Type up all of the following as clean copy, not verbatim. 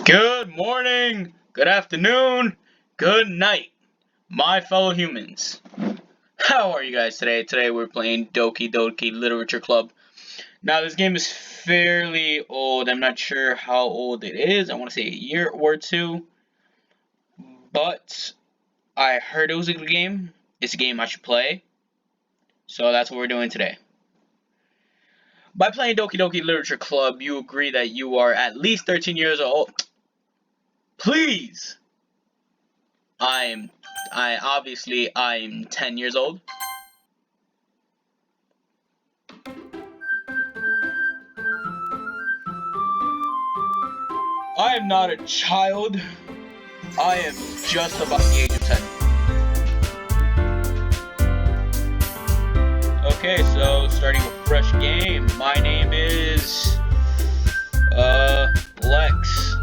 Good morning, good afternoon, good night, my fellow humans. How are you guys today? Today we're playing Doki Doki Literature Club. Now this game is fairly old. I'm not sure how old it is. I want to say a year or two. But I heard it was a good game. It's a game I should play. So that's what we're doing today. By playing Doki Doki Literature Club, you agree that you are at least 13 years old. Please! I'm 10 years old. I am not a child. I am just about the age of 10. Okay, so starting a fresh game. My name is Lex.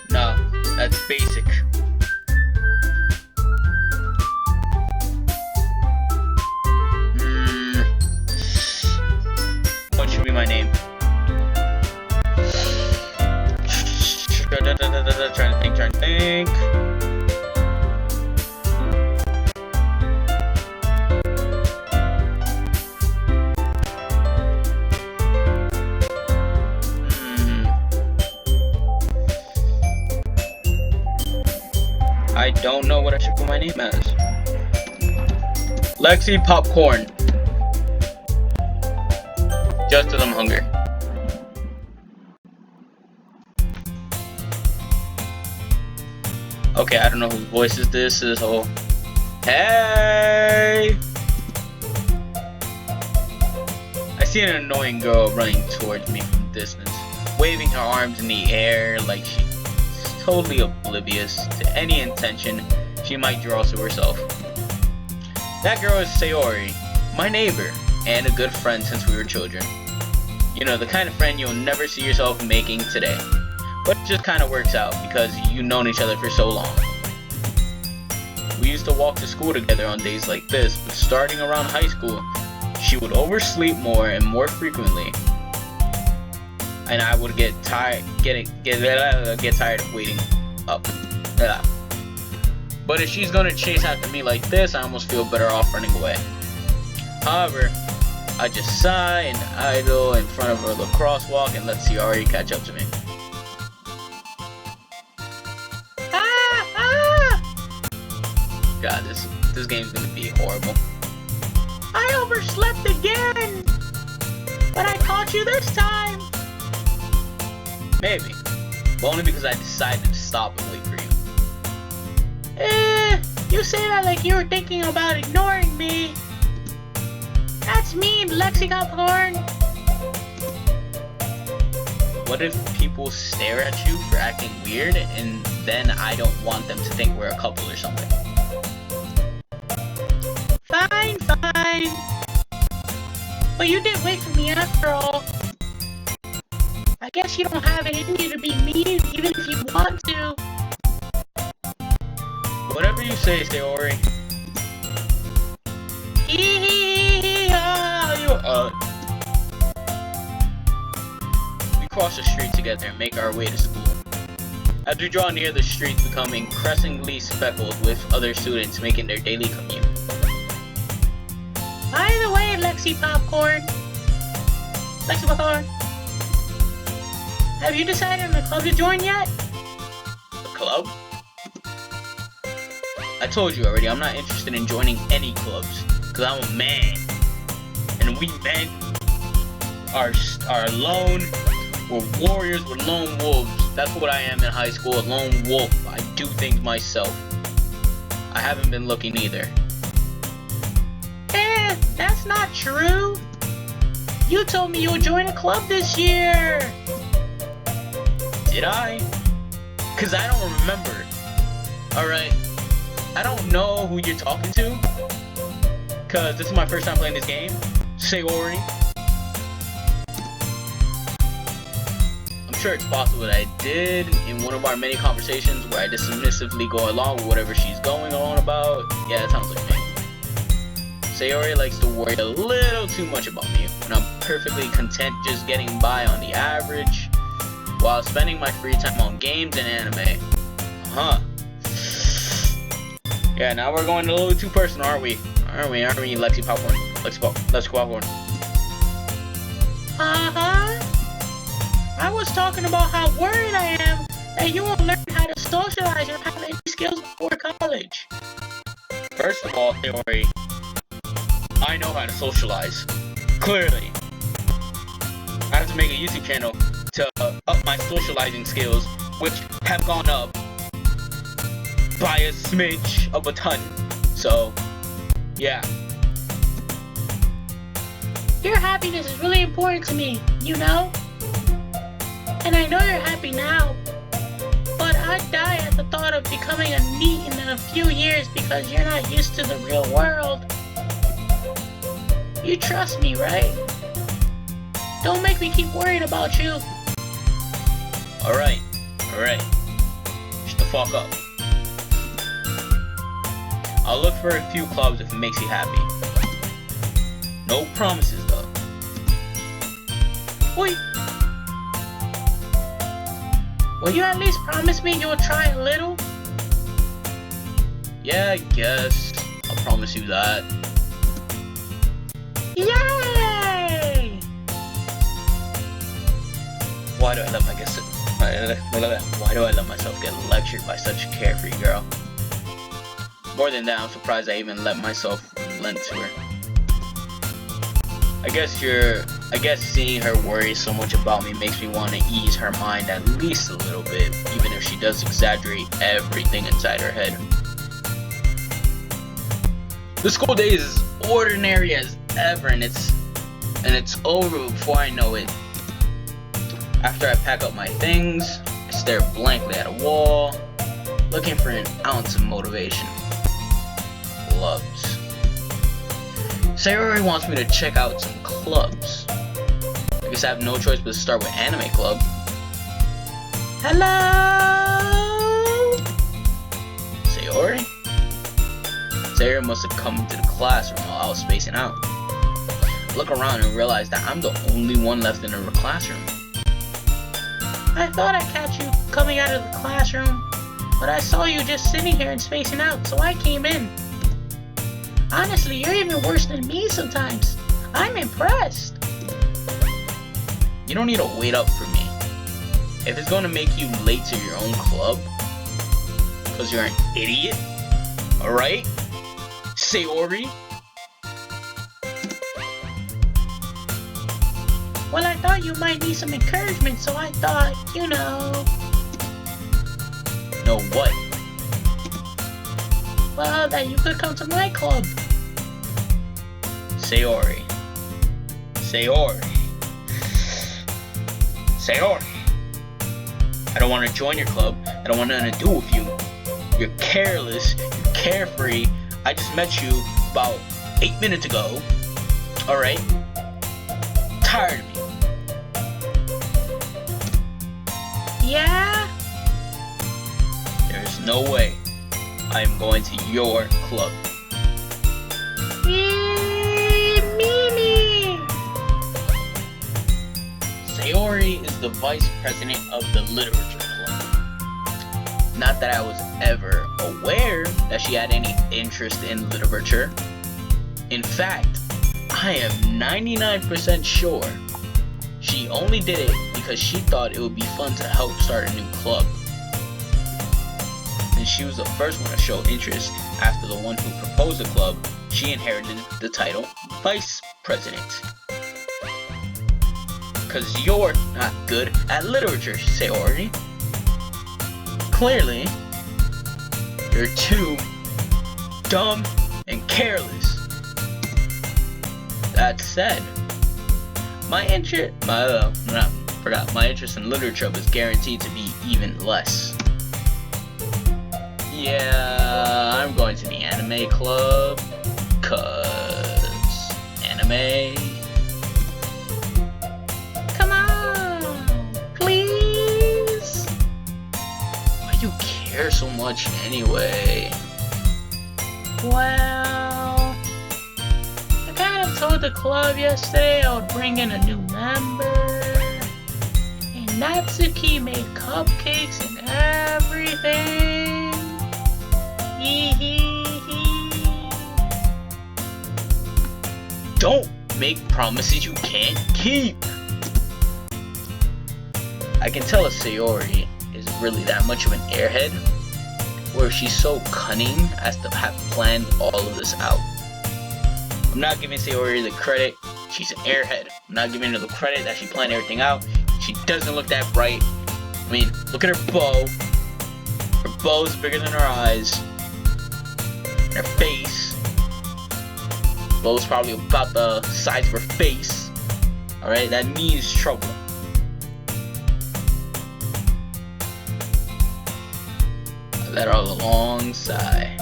No, that's basic. What should be my name? Trying to think. I don't know what I should put my name as. Lexi Popcorn. Just because I'm hungry. Okay, I don't know whose voice is this. Oh, hey! I see an annoying girl running towards me from a distance, waving her arms in the air like she's totally oblivious to any intention she might draw to herself. That girl is Sayori, my neighbor, and a good friend since we were children. You know, the kind of friend you'll never see yourself making today. But it just kind of works out because you've known each other for so long. We used to walk to school together on days like this, but starting around high school, she would oversleep more and more frequently. And I would get tired of waiting up. But if she's gonna chase after me like this, I almost feel better off running away. However, I just sigh and idle in front of her little crosswalk and let Sayori catch up to me. God, this game's gonna be horrible. I overslept again! But I caught you this time! Maybe. But only because I decided to stop and wait for you. You say that like you were thinking about ignoring me. That's mean, Lexi Popcorn. What if people stare at you for acting weird and then I don't want them to think we're a couple or something? Fine. But you did wait for me after all. I guess you don't have it in you to be mean even if you want to. Whatever you say, Sayori. We cross the street together and make our way to school. As we draw near, the streets become increasingly speckled with other students making their daily commute. By the way, Lexi Popcorn, have you decided on a club to join yet? A club? I told you already, I'm not interested in joining any clubs, because I'm a man. And we men are alone, we're warriors, we're lone wolves. That's what I am in high school, a lone wolf. I do things myself. I haven't been looking either. That's not true. You told me you would join a club this year. Did I? Cause I don't remember. Alright. I don't know who you're talking to. Cause this is my first time playing this game. Sayori. I'm sure it's possible that I did in one of our many conversations where I just submissively go along with whatever she's going on about. Yeah, that sounds like me. Sayori likes to worry a little too much about me when I'm perfectly content just getting by on the average while spending my free time on games and anime. Yeah, now we're going a little too personal, aren't we? Aren't we, Lexi Popcorn? Let's Popcorn. I was talking about how worried I am that you won't learn how to socialize or have any skills before college. First of all, Sayori, I know how to socialize. Clearly. I have to make a YouTube channel to up my socializing skills, which have gone up by a smidge of a ton. So, yeah. Your happiness is really important to me, you know? And I know you're happy now, but I'd die at the thought of becoming a NEET in a few years because you're not used to the real world. You trust me, right? Don't make me keep worrying about you. Alright. Shut the fuck up. I'll look for a few clubs if it makes you happy. No promises, though. Wait. Will you at least promise me you'll try a little? Yeah, I guess. I'll promise you that. Yay! Why do I let myself get lectured by such a carefree girl? More than that, I'm surprised I even let myself lend to her. I guess seeing her worry so much about me makes me want to ease her mind at least a little bit, even if she does exaggerate everything inside her head. The school day is as ordinary as ever, and it's over before I know it. After I pack up my things, I stare blankly at a wall, looking for an ounce of motivation. Clubs. Sayori wants me to check out some clubs. I guess I have no choice but to start with Anime Club. Hello? Sayori? Sayori must have come to the classroom while I was spacing out. I look around and realize that I'm the only one left in the classroom. I thought I'd catch you coming out of the classroom, but I saw you just sitting here and spacing out, so I came in. Honestly, you're even worse than me sometimes. I'm impressed. You don't need to wait up for me. If it's going to make you late to your own club, because you're an idiot, alright? Sayori? Well, I thought you might need some encouragement, so I thought, you know... Know what? Well, that you could come to my club. Sayori. I don't want to join your club. I don't want nothing to do with you. You're careless. You're carefree. I just met you about 8 minutes ago. Alright? Tired of me. Yeah? There's no way I am going to your club. Mimi! Sayori is the vice president of the literature club. Not that I was ever aware that she had any interest in literature. In fact, I am 99% sure she only did it because she thought it would be fun to help start a new club. And she was the first one to show interest after the one who proposed the club. She inherited the title Vice President. Cause you're not good at literature, Sayori. Clearly, you're too dumb and careless. That said, my interest in literature was guaranteed to be even less. Yeah, I'm going to the anime club, cause anime. Come on, please. Why do you care so much anyway? Well, told the club yesterday I would bring in a new member. And Natsuki made cupcakes and everything. Hee hee hee. Don't make promises you can't keep. I can tell if Sayori is really that much of an airhead, or if she's so cunning as to have planned all of this out. I'm not giving Sayori the credit, she's an airhead. I'm not giving her the credit that she planned everything out. She doesn't look that bright. I mean, look at her bow. Her bow's bigger than her eyes. And her face. Bow's probably about the size of her face. Alright, that means trouble. I let out a long sigh.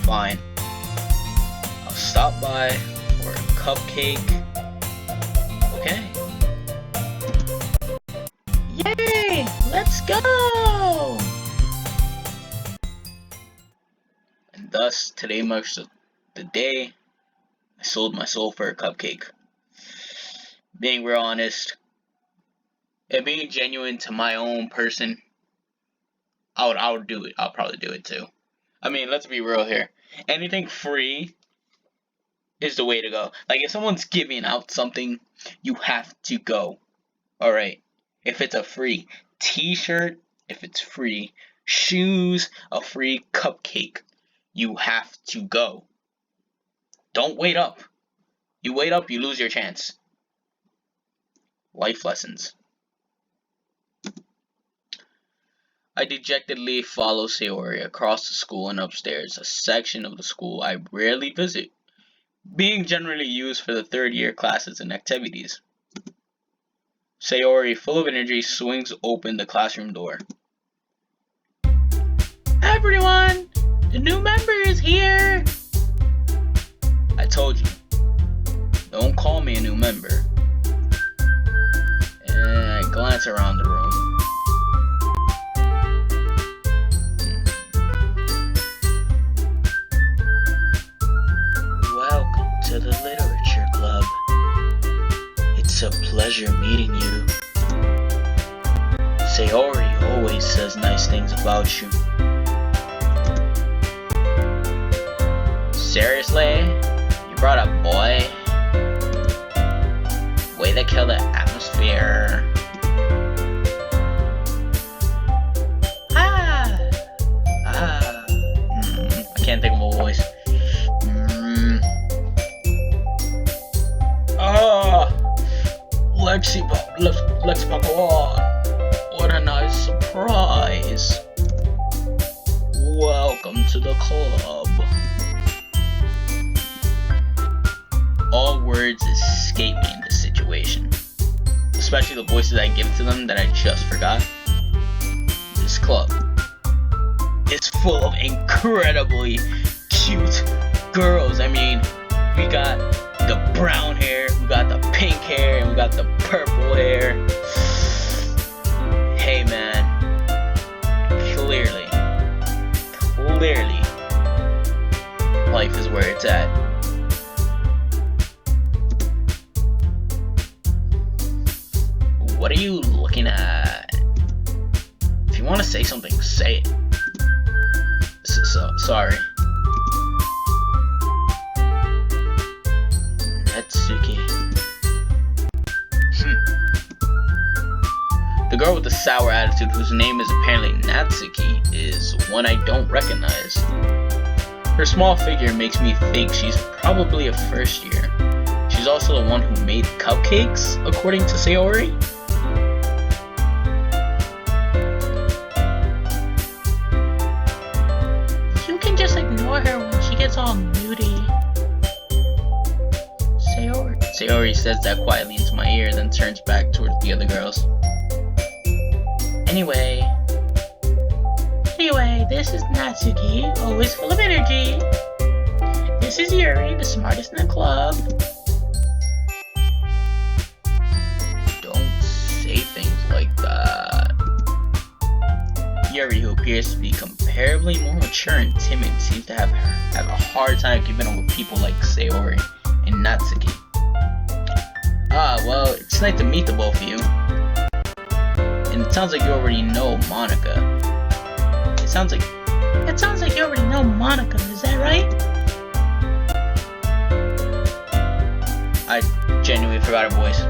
Fine. I'll stop by for a cupcake. Okay. Yay! Let's go! And thus, today marks the day I sold my soul for a cupcake. Being real honest, and being genuine to my own person, I would do it. I'll probably do it too. I mean, let's be real here. Anything free is the way to go. Like, if someone's giving out something, you have to go. Alright? If it's a free t-shirt, if it's free shoes, a free cupcake, you have to go. Don't wait up. You wait up, you lose your chance. Life lessons. I dejectedly follow Sayori across the school and upstairs, a section of the school I rarely visit, being generally used for the third-year classes and activities. Sayori, full of energy, swings open the classroom door. Everyone! The new member is here! I told you, don't call me a new member. And I glance around the room. To the Literature Club. It's a pleasure meeting you. Sayori always says nice things about you. Seriously? You brought a boy? Way to kill the atmosphere. I can't think of a voice. LexPlay. What a nice surprise. Welcome to the club. All words escape me in this situation, especially the voices I give to them that I just forgot. This club is full of incredibly cute girls. I mean, we got the brown hair, we got the pink hair, and we got the purple hair. Hey man, clearly, life is where it's at. What are you looking at? If you want to say something, say it. Sorry. Natsuki. The girl with the sour attitude, whose name is apparently Natsuki, is one I don't recognize. Her small figure makes me think she's probably a first year. She's also the one who made cupcakes, according to Sayori. You can just ignore her when she gets all moody. Sayori says that quietly into my ear, then turns back towards the other girls. Anyway, this is Natsuki, always full of energy. This is Yuri, the smartest in the club. Don't say things like that. Yuri, who appears to be comparing terribly more mature and timid, seems to have a hard time keeping up with people like Sayori and Natsuki. Ah, well, it's nice to meet the both of you. And it sounds like you already know Monica. It sounds like you already know Monica, is that right? I genuinely forgot her voice.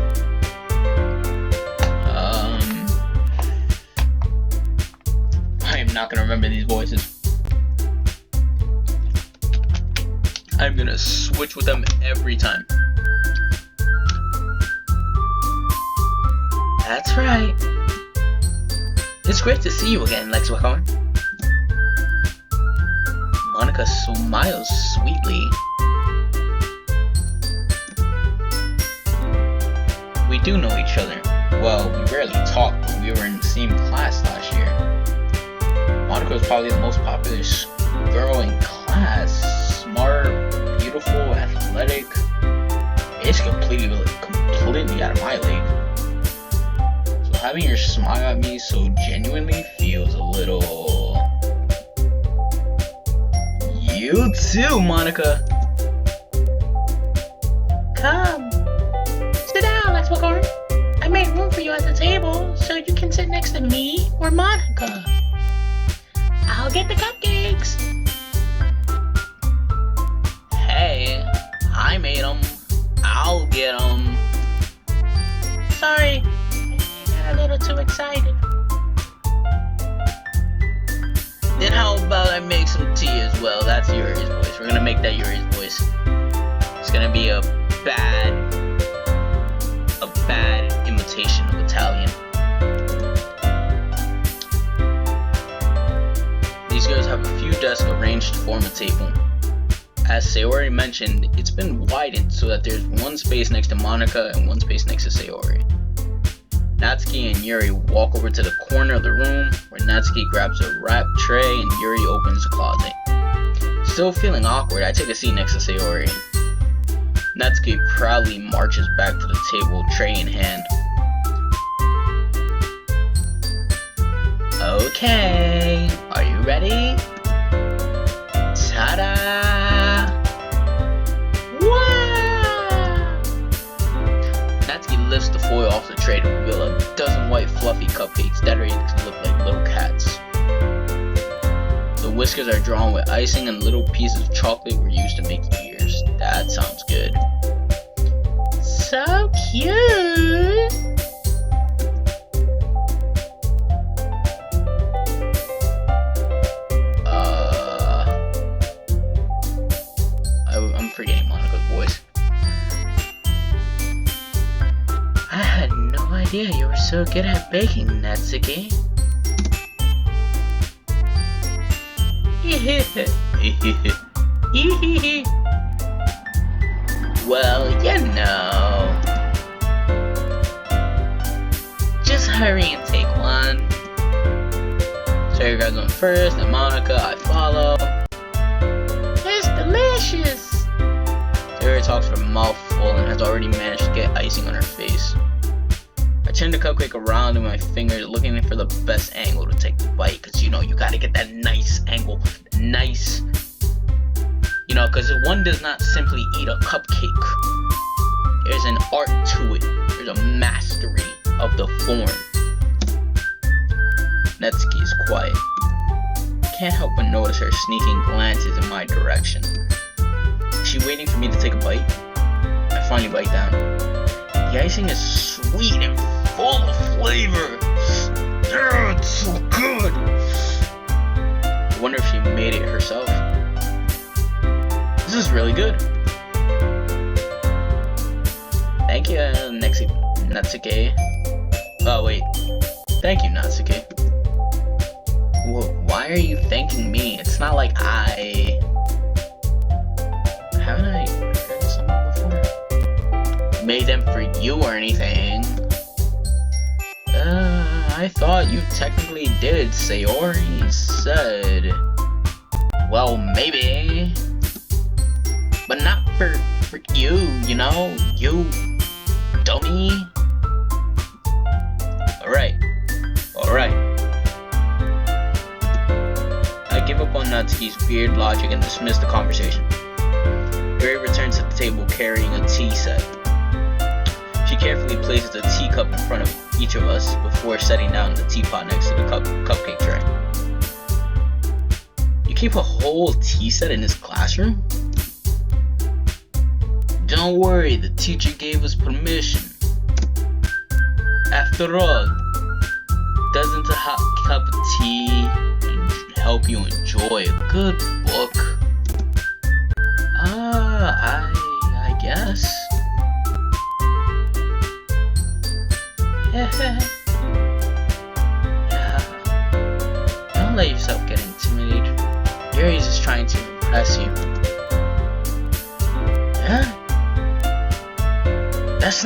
I am not gonna remember these voices. I'm gonna switch with them every time. That's right. It's great to see you again, LexPlay. Monica smiles sweetly. We do know each other. Well, we rarely talk, but we were in the same class last year. Monica was probably the most popular girl in class. Smart, beautiful, athletic. It's completely out of my league. So having her smile at me so genuinely feels a little... You too, Monica. Come. Sit down, LexPlay. I made room for you at the table so you can sit next to me or Monica. I'll get the cupcakes. Hey, I made them. I'll get them. Sorry, I got a little too excited. Then how about I make some tea as well? That's Yuri's voice. We're gonna make that Yuri's voice. It's gonna be a bad imitation of Italian. These girls have a few desks arranged to form a table. As Sayori mentioned, it's been widened so that there's one space next to Monica and one space next to Sayori. Natsuki and Yuri walk over to the corner of the room where Natsuki grabs a wrap tray and Yuri opens the closet. Still feeling awkward, I take a seat next to Sayori. Natsuki proudly marches back to the table, tray in hand. Okay, are you ready? Ta-da! Wow! Natsuki lifts the foil off the tray to reveal a dozen white fluffy cupcakes decorated to look like little cats. The whiskers are drawn with icing and little pieces of chocolate were used to make ears. That sounds good. So cute! I'm forgetting Monica's voice. I had no idea you were so good at baking, Natsuki. Well, you know. Just hurry and take one. Sarah grabs one first, then Monica, I follow. It's delicious! Sarah talks with her mouth full and has already managed to get icing on her face. I turn the cupcake around in my fingers, looking for the best angle to take the bite, because you know, you gotta get that nice angle. Nice. You know, because one does not simply eat a cupcake. There's an art to it. There's a mastery of the form. Natsuki is quiet. Can't help but notice her sneaking glances in my direction. Is she waiting for me to take a bite? I finally bite down. The icing is sweet and full of flavor. It's so good. I wonder if she made it herself. This is really good. Thank you, Natsuki. Oh wait. Thank you, Natsuki. Why are you thanking me? It's not like I... Haven't I heard this song before? Made them for you or anything. I thought you technically did, Sayori said. Well, maybe. But not for you, you know? You dummy. Alright. I Natsuki's weird logic and dismissed the conversation. Yuri returns to the table carrying a tea set. She carefully places a teacup in front of each of us before setting down the teapot next to the cupcake tray. You keep a whole tea set in this classroom? Don't worry, the teacher gave us permission. After all, doesn't a hot cup of tea help you enjoy a good book? I guess. Yeah. Don't let yourself get intimidated. Yuri's just trying to impress you. Yeah? That's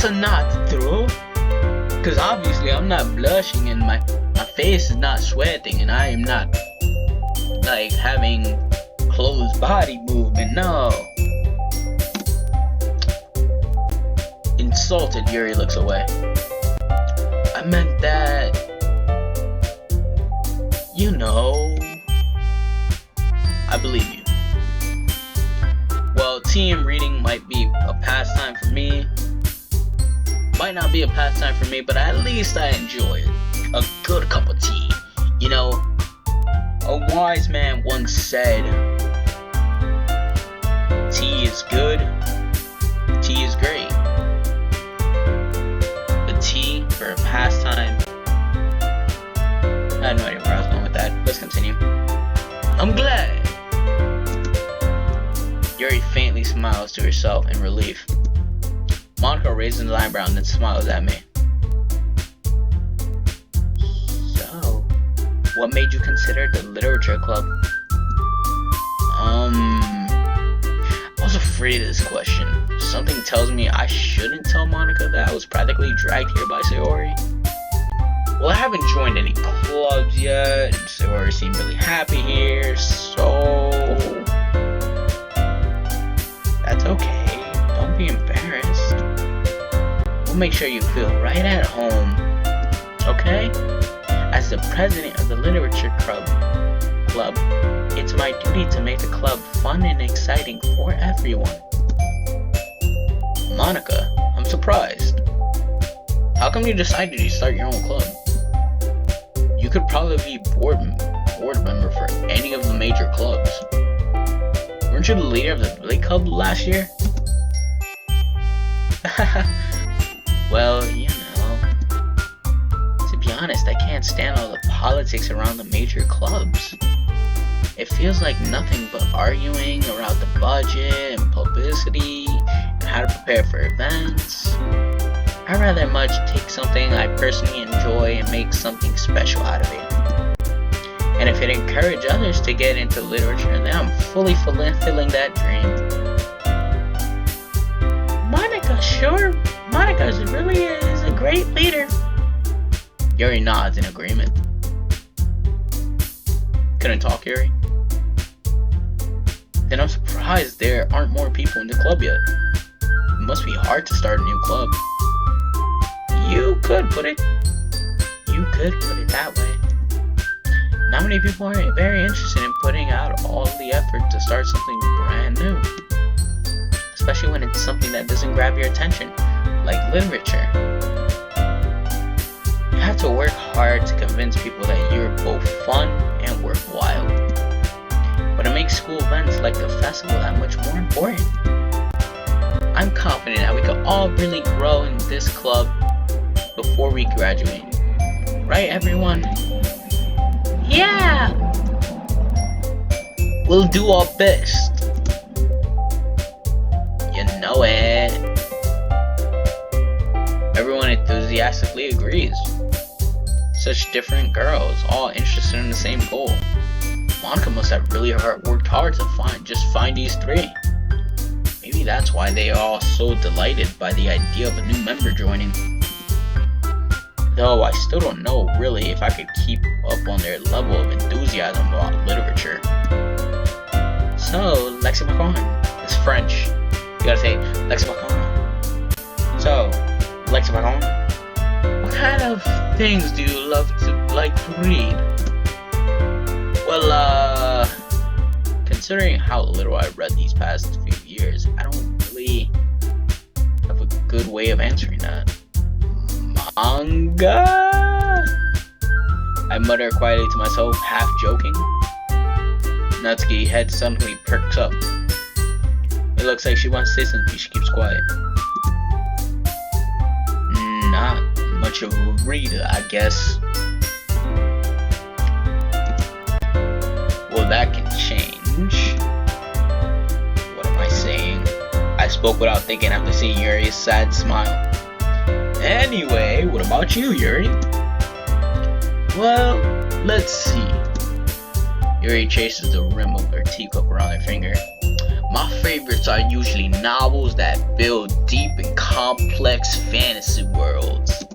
not true. Because obviously I'm not blushing and my face is not sweating and I am not like having closed body movement. No. Insulted, Yuri looks away. I meant that, you know. I believe you. Well, tea and reading might be a pastime for me. Might not be a pastime for me, but at least I enjoy it. A good cup of tea. You know, a wise man once said, tea is good, tea is great. But tea for a pastime, I had no idea where I was going with that. Let's continue. I'm glad. Yuri faintly smiles to herself in relief. Monica raises an eyebrow and then smiles at me. So, what made you consider the literature club? I was afraid of this question. Something tells me I shouldn't tell Monica that I was practically dragged here by Sayori. Well, I haven't joined any clubs yet, and Sayori seemed really happy here, so that's okay. Don't be embarrassed. We'll make sure you feel right at home, okay? As the president of the literature club, it's my duty to make the club fun and exciting for everyone. Monica, I'm surprised. How come you decided to start your own club? You could probably be board member for any of the major clubs. Weren't you the leader of the Billy Club last year? Well, you know, to be honest, I can't stand all the politics around the major clubs. It feels like nothing but arguing around the budget and publicity and how to prepare for events. I'd rather much take something I personally enjoy and make something special out of it. And if it encourages others to get into literature, then I'm fully fulfilling that dream. Monica, sure. Monica really is a great leader. Yuri nods in agreement. Couldn't talk, Yuri? Then I'm surprised there aren't more people in the club yet. It must be hard to start a new club. You could put it that way. Not many people are very interested in putting out all the effort to start something brand new. Especially when it's something that doesn't grab your attention, like literature. You have to work hard to convince people that you're both fun and worthwhile. But it makes school events like the festival that much more important. I'm confident that we could all really grow in this club before we graduate. Right, everyone? Yeah! We'll do our best. You know it. Everyone enthusiastically agrees. Such different girls, all interested in the same goal. Monica must have really worked hard to find these three. Maybe that's why they are all so delighted by the idea of a new member joining. Though I still don't know really if I could keep up on their level of enthusiasm about literature. So, lexicon is French. You gotta say lexicon. So, lexicon, what kind of things do you like to read? Well, considering how little I've read these past few years, I don't really have a good way of answering that. Manga? I mutter quietly to myself, half joking. Natsuki's head suddenly perks up. It looks like she wants to say something, she keeps quiet. Not much of a reader, I guess. Well, that can change. What am I saying? I spoke without thinking after seeing Yuri's sad smile. Anyway, what about you, Yuri? Well, let's see. Yuri chases the rim of her teacup around her finger. My favorites are usually novels that build deep and complex fantasy worlds.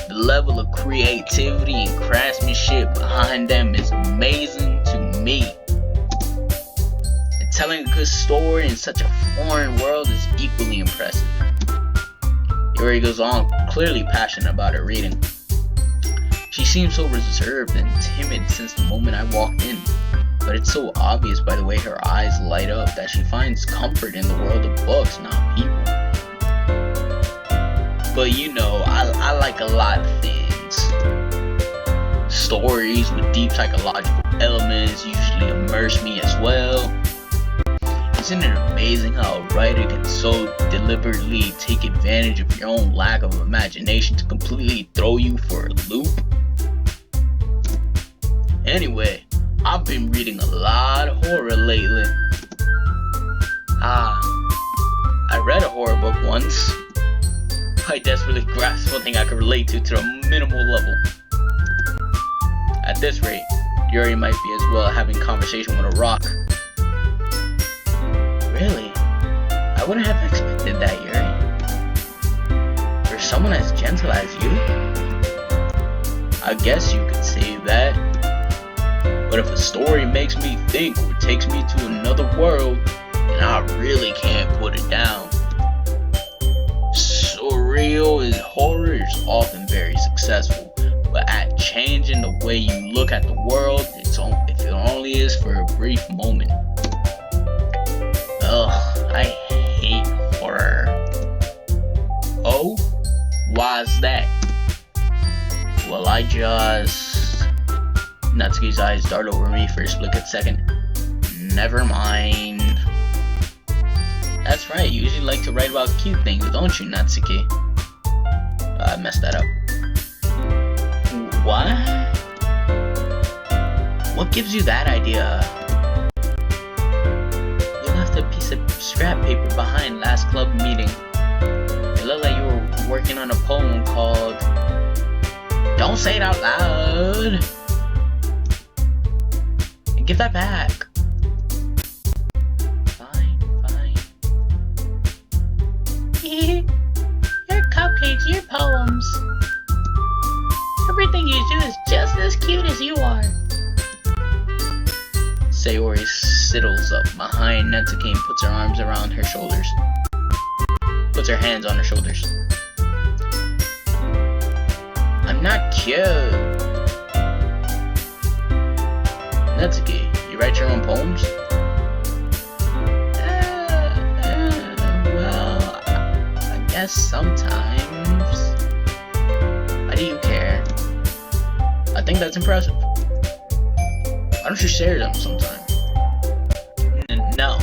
The level of creativity and craftsmanship behind them is amazing to me. And telling a good story in such a foreign world is equally impressive. Yuri goes on, clearly passionate about her reading. She seems so reserved and timid since the moment I walked in, but it's so obvious by the way her eyes light up that she finds comfort in the world of books, not people. But you know, I like a lot of things. Stories with deep psychological elements usually immerse me as well. Isn't it amazing how a writer can so deliberately take advantage of your own lack of imagination to completely throw you for a loop? Anyway, I've been reading a lot of horror lately. I read a horror book once. I desperately grasped something I could relate to the minimal level. At this rate, Yuri might be as well having conversation with a rock. Really? I wouldn't have expected that, Yuri. For someone as gentle as you? I guess you could say that. But if a story makes me think or takes me to another world, then I really can't put it down. Surreal and horror is often very successful, but at changing the way you look at the world, if it only is for a brief moment. Ugh, I hate horror. Oh? Why's that? Well, Natsuki's eyes dart over me for a split second. Never mind. That's right, you usually like to write about cute things, don't you, Natsuki? I messed that up. What? What gives you that idea? You left a piece of scrap paper behind last club meeting. It looked like you were working on a poem called... Don't say it out loud! And give that back. Fine. Your cupcakes, your poems. Everything you do is just as cute as you are. Sayori sidles up behind Natsuki and puts her arms around her shoulders. Puts her hands on her shoulders. I'm not cute. Natsuki, you write your own poems? Well, I guess sometimes. Why do you care? I think that's impressive. Why don't you share them sometime? No.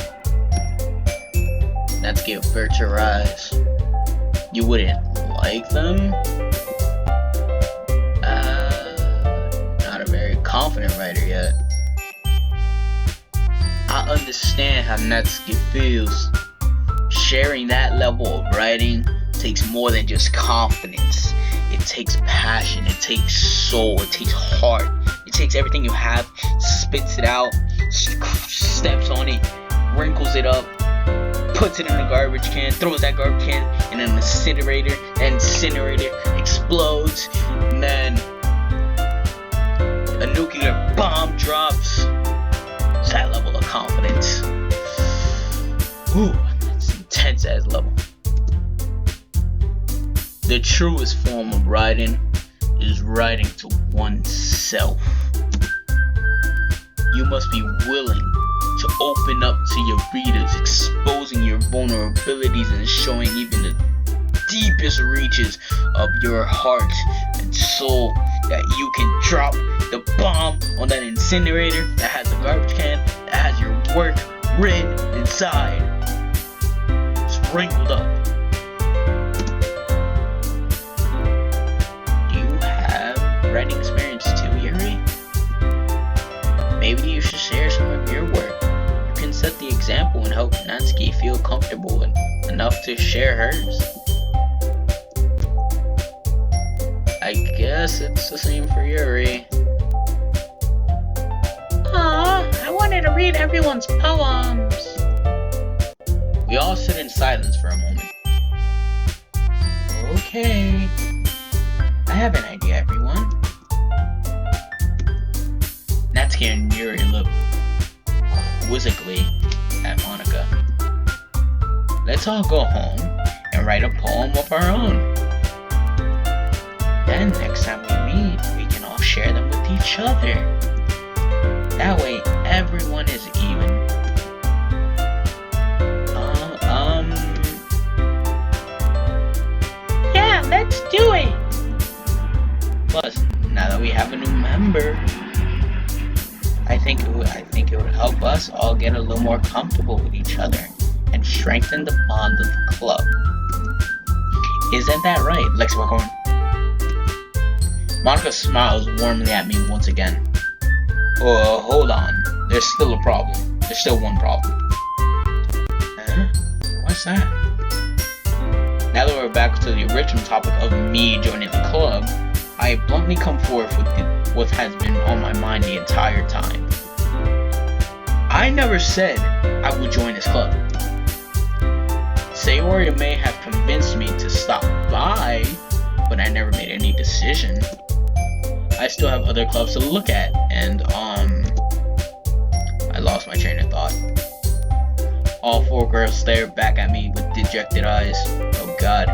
Natsuki averts her eyes. You wouldn't like them? Not a very confident writer yet. I understand how Natsuki feels. Sharing that level of writing takes more than just confidence. It takes passion, it takes soul, it takes heart. It takes everything you have, spits it out, steps on it, wrinkles it up, puts it in a garbage can, throws that garbage can in an incinerator. That incinerator explodes, and then a nuclear bomb drops. It's that level of confidence. Ooh, that's intense as level. The truest form of writing is writing to oneself. You must be willing to open up to your readers, exposing your vulnerabilities and showing even the deepest reaches of your heart and soul, that you can drop the bomb on that incinerator that has a garbage can that has your work written inside, sprinkled up. Do you have writing experience too, Yuri? Maybe you should share some of your work. You can set the example and help Natsuki feel comfortable enough to share hers. I guess it's the same for Yuri. Aw, I wanted to read everyone's poems. We all sit in silence for a moment. Okay. I have an idea, everyone. Natsuki and Yuri look quizzically at Monica. Let's all go home and write a poem of our own. Then next time we meet, we can all share them with each other. That way everyone is even. Yeah, let's do it! Plus, now that we have a new member, I think it would help us all get a little more comfortable with each other and strengthen the bond of the club. Isn't that right, LexPlay? Monica smiles warmly at me once again. Oh, hold on. There's still a problem. There's still one problem. Huh? What's that? Now that we're back to the original topic of me joining the club, I bluntly come forth with what has been on my mind the entire time. I never said I would join this club. Sayori may have convinced me to stop by, but I never made any decision. I still have other clubs to look at, and I lost my train of thought. All four girls stare back at me with dejected eyes. Oh god.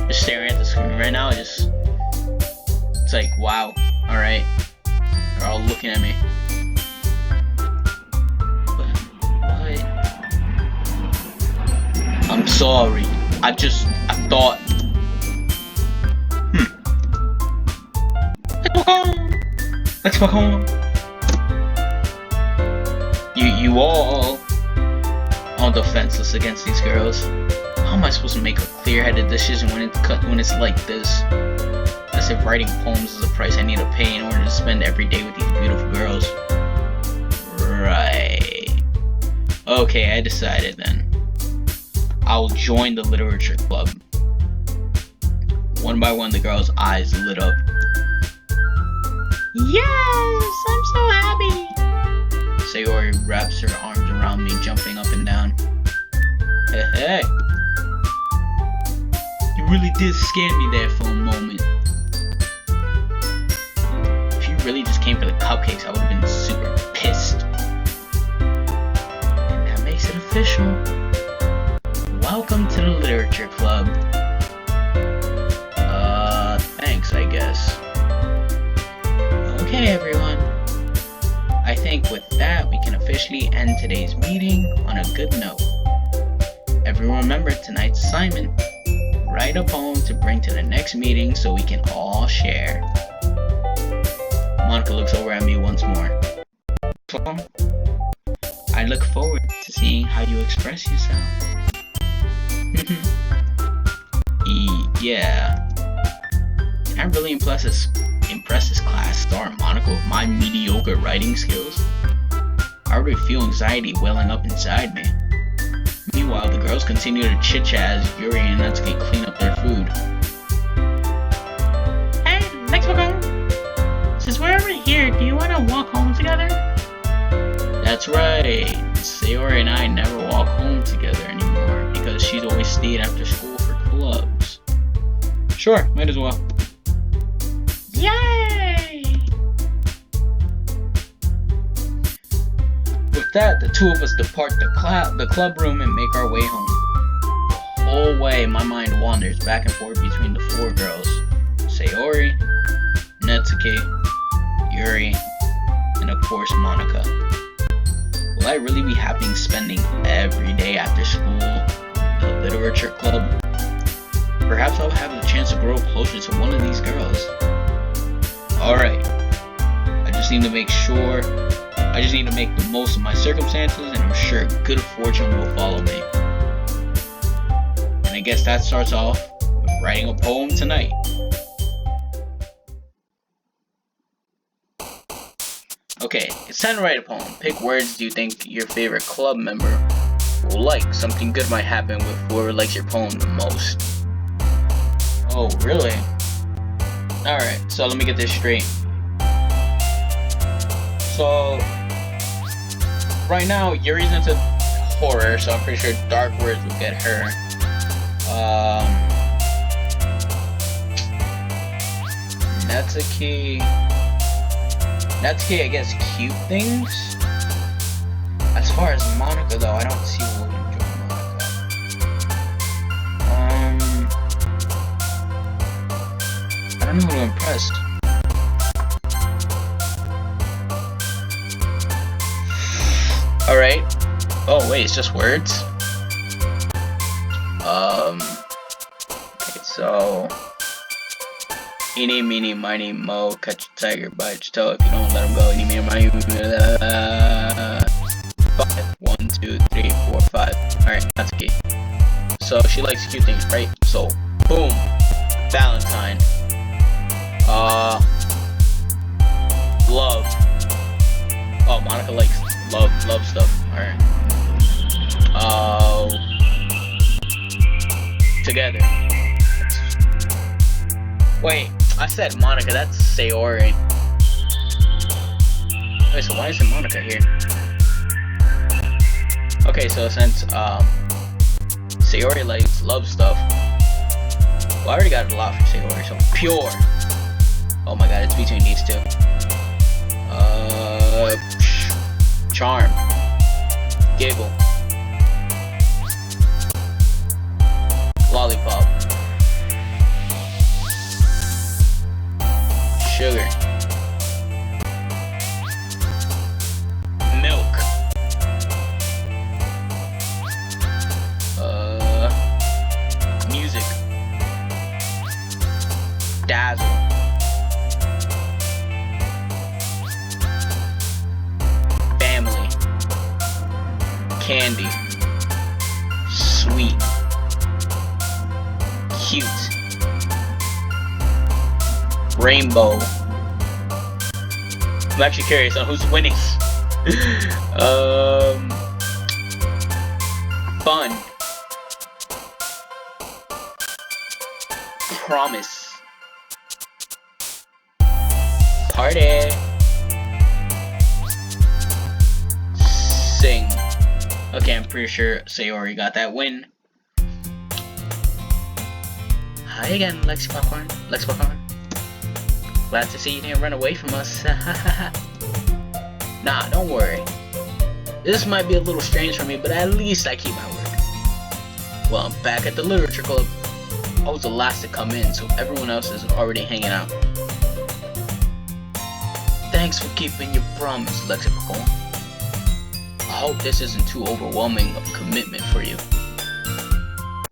Just staring at the screen right now, it's like, wow, alright. They're all looking at me. But, what? I'm sorry. I thought. Let's go home. You all on defenseless against these girls. How am I supposed to make a clear-headed decision when it's like this? As if writing poems is a price I need to pay in order to spend every day with these beautiful girls. Right. Okay, I decided then. I'll join the literature club. One by one, the girls' eyes lit up. Yes, I'm so happy. Sayori wraps her arms around me, jumping up and down. Hey. You really did scare me there for a moment. If you really just came for the cupcakes, I would have been super pissed. And that makes it official. Welcome to the literature club. Thanks, I guess. Okay, everyone. I think with that, we can officially end today's meeting on a good note. Everyone remember tonight's assignment. Write a poem to bring to the next meeting so we can all share. Monica looks over at me once more. I look forward to seeing how you express yourself. Yeah. Can I really impress this class star Monica with my mediocre writing skills? I already feel anxiety welling up inside me. Meanwhile, the girls continue to chit-chat as Yuri and Natsuki clean up their food. Hey, LexPlay, since we're over here, do you want to walk home together? That's right. Sayori and I never walk home together anymore because she's always stayed after school for clubs. Sure, might as well. Yay! With that, the two of us depart the club room and make our way home. The whole way, my mind wanders back and forth between the four girls: Sayori, Natsuki, Yuri, and of force Monica. Will I really be happy spending every day after school the literature club? Perhaps I'll have the chance to grow closer to one of these girls. Alright. I just need to make the most of my circumstances, and I'm sure good fortune will follow me. And I guess that starts off with writing a poem tonight. Okay, it's time to write a poem. Pick words you think your favorite club member will like. Something good might happen with whoever likes your poem the most. Oh, really? Alright, so let me get this straight. So, right now, Yuri's into horror, so I'm pretty sure dark words will get her. Natsuki, I guess, cute things. As far as Monica, though, I don't see who would enjoy Monica. I don't know who to impress. Alright. Oh, wait, it's just words? Okay, so... Eeny, meeny, miny, mo, catch a tiger by its toe. If you don't let him go, eeny, meeny, miny, 5. 1, 2, 3, 4, 5. Alright, that's the key. So, she likes cute things, right? So, boom. Valentine. Love. Oh, Monica likes love stuff. Alright. Together. Wait, I said Monica, that's Sayori. Wait, so why is it Monica here? Okay, so since Sayori likes love stuff, well, I already got a lot for Sayori, so pure. Oh my god, it's between these two. Charm. Giggle. Lollipop. Sugar. Milk. Music. Dazzle. Family. Candy. Sweet. Cute. Rainbow. I'm actually curious on who's winning. Fun. Promise. Party. Sing. Okay, I'm pretty sure Sayori got that win. Hi again, Lexi Popcorn. Lex Popcorn. Glad to see you didn't run away from us. Nah, don't worry. This might be a little strange for me, but at least I keep my word. Well, I'm back at the literature club. I was the last to come in, so everyone else is already hanging out. Thanks for keeping your promise, Lexi Popcorn. I hope this isn't too overwhelming of a commitment for you.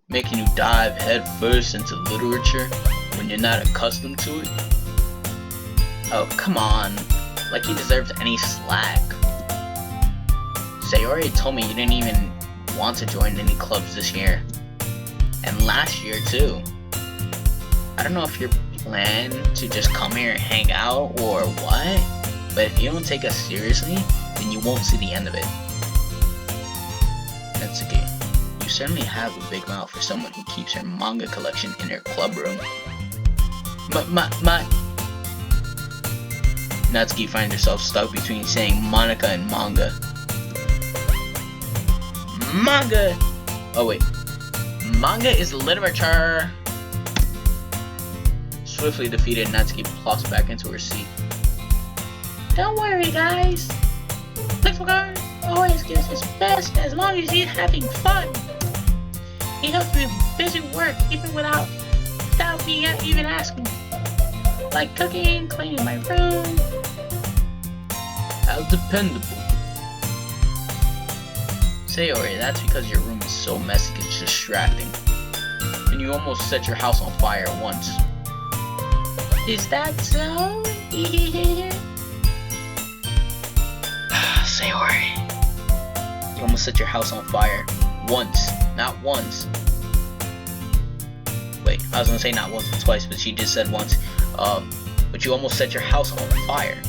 Making you dive head first into literature when you're not accustomed to it? Oh, come on. Like he deserves any slack. Sayori told me you didn't even want to join any clubs this year. And last year too. I don't know if you're planning to just come here and hang out or what, but if you don't take us seriously, then you won't see the end of it. That's okay. You certainly have a big mouth for someone who keeps her manga collection in her club room. Natsuki finds herself stuck between saying Monica and manga. Manga! Oh wait. Manga is literature! Swiftly defeated, Natsuki plops back into her seat. Don't worry, guys. LexPlay always gives his best as long as he's having fun. He helps me with busy work even without me even asking. Like cooking, cleaning my room. How dependable. Sayori, that's because your room is so messy it's distracting. And you almost set your house on fire once. Is that so? Sayori. You almost set your house on fire. Once. Not once. Wait, I was gonna say not once but twice, but she just said once. But you almost set your house on fire.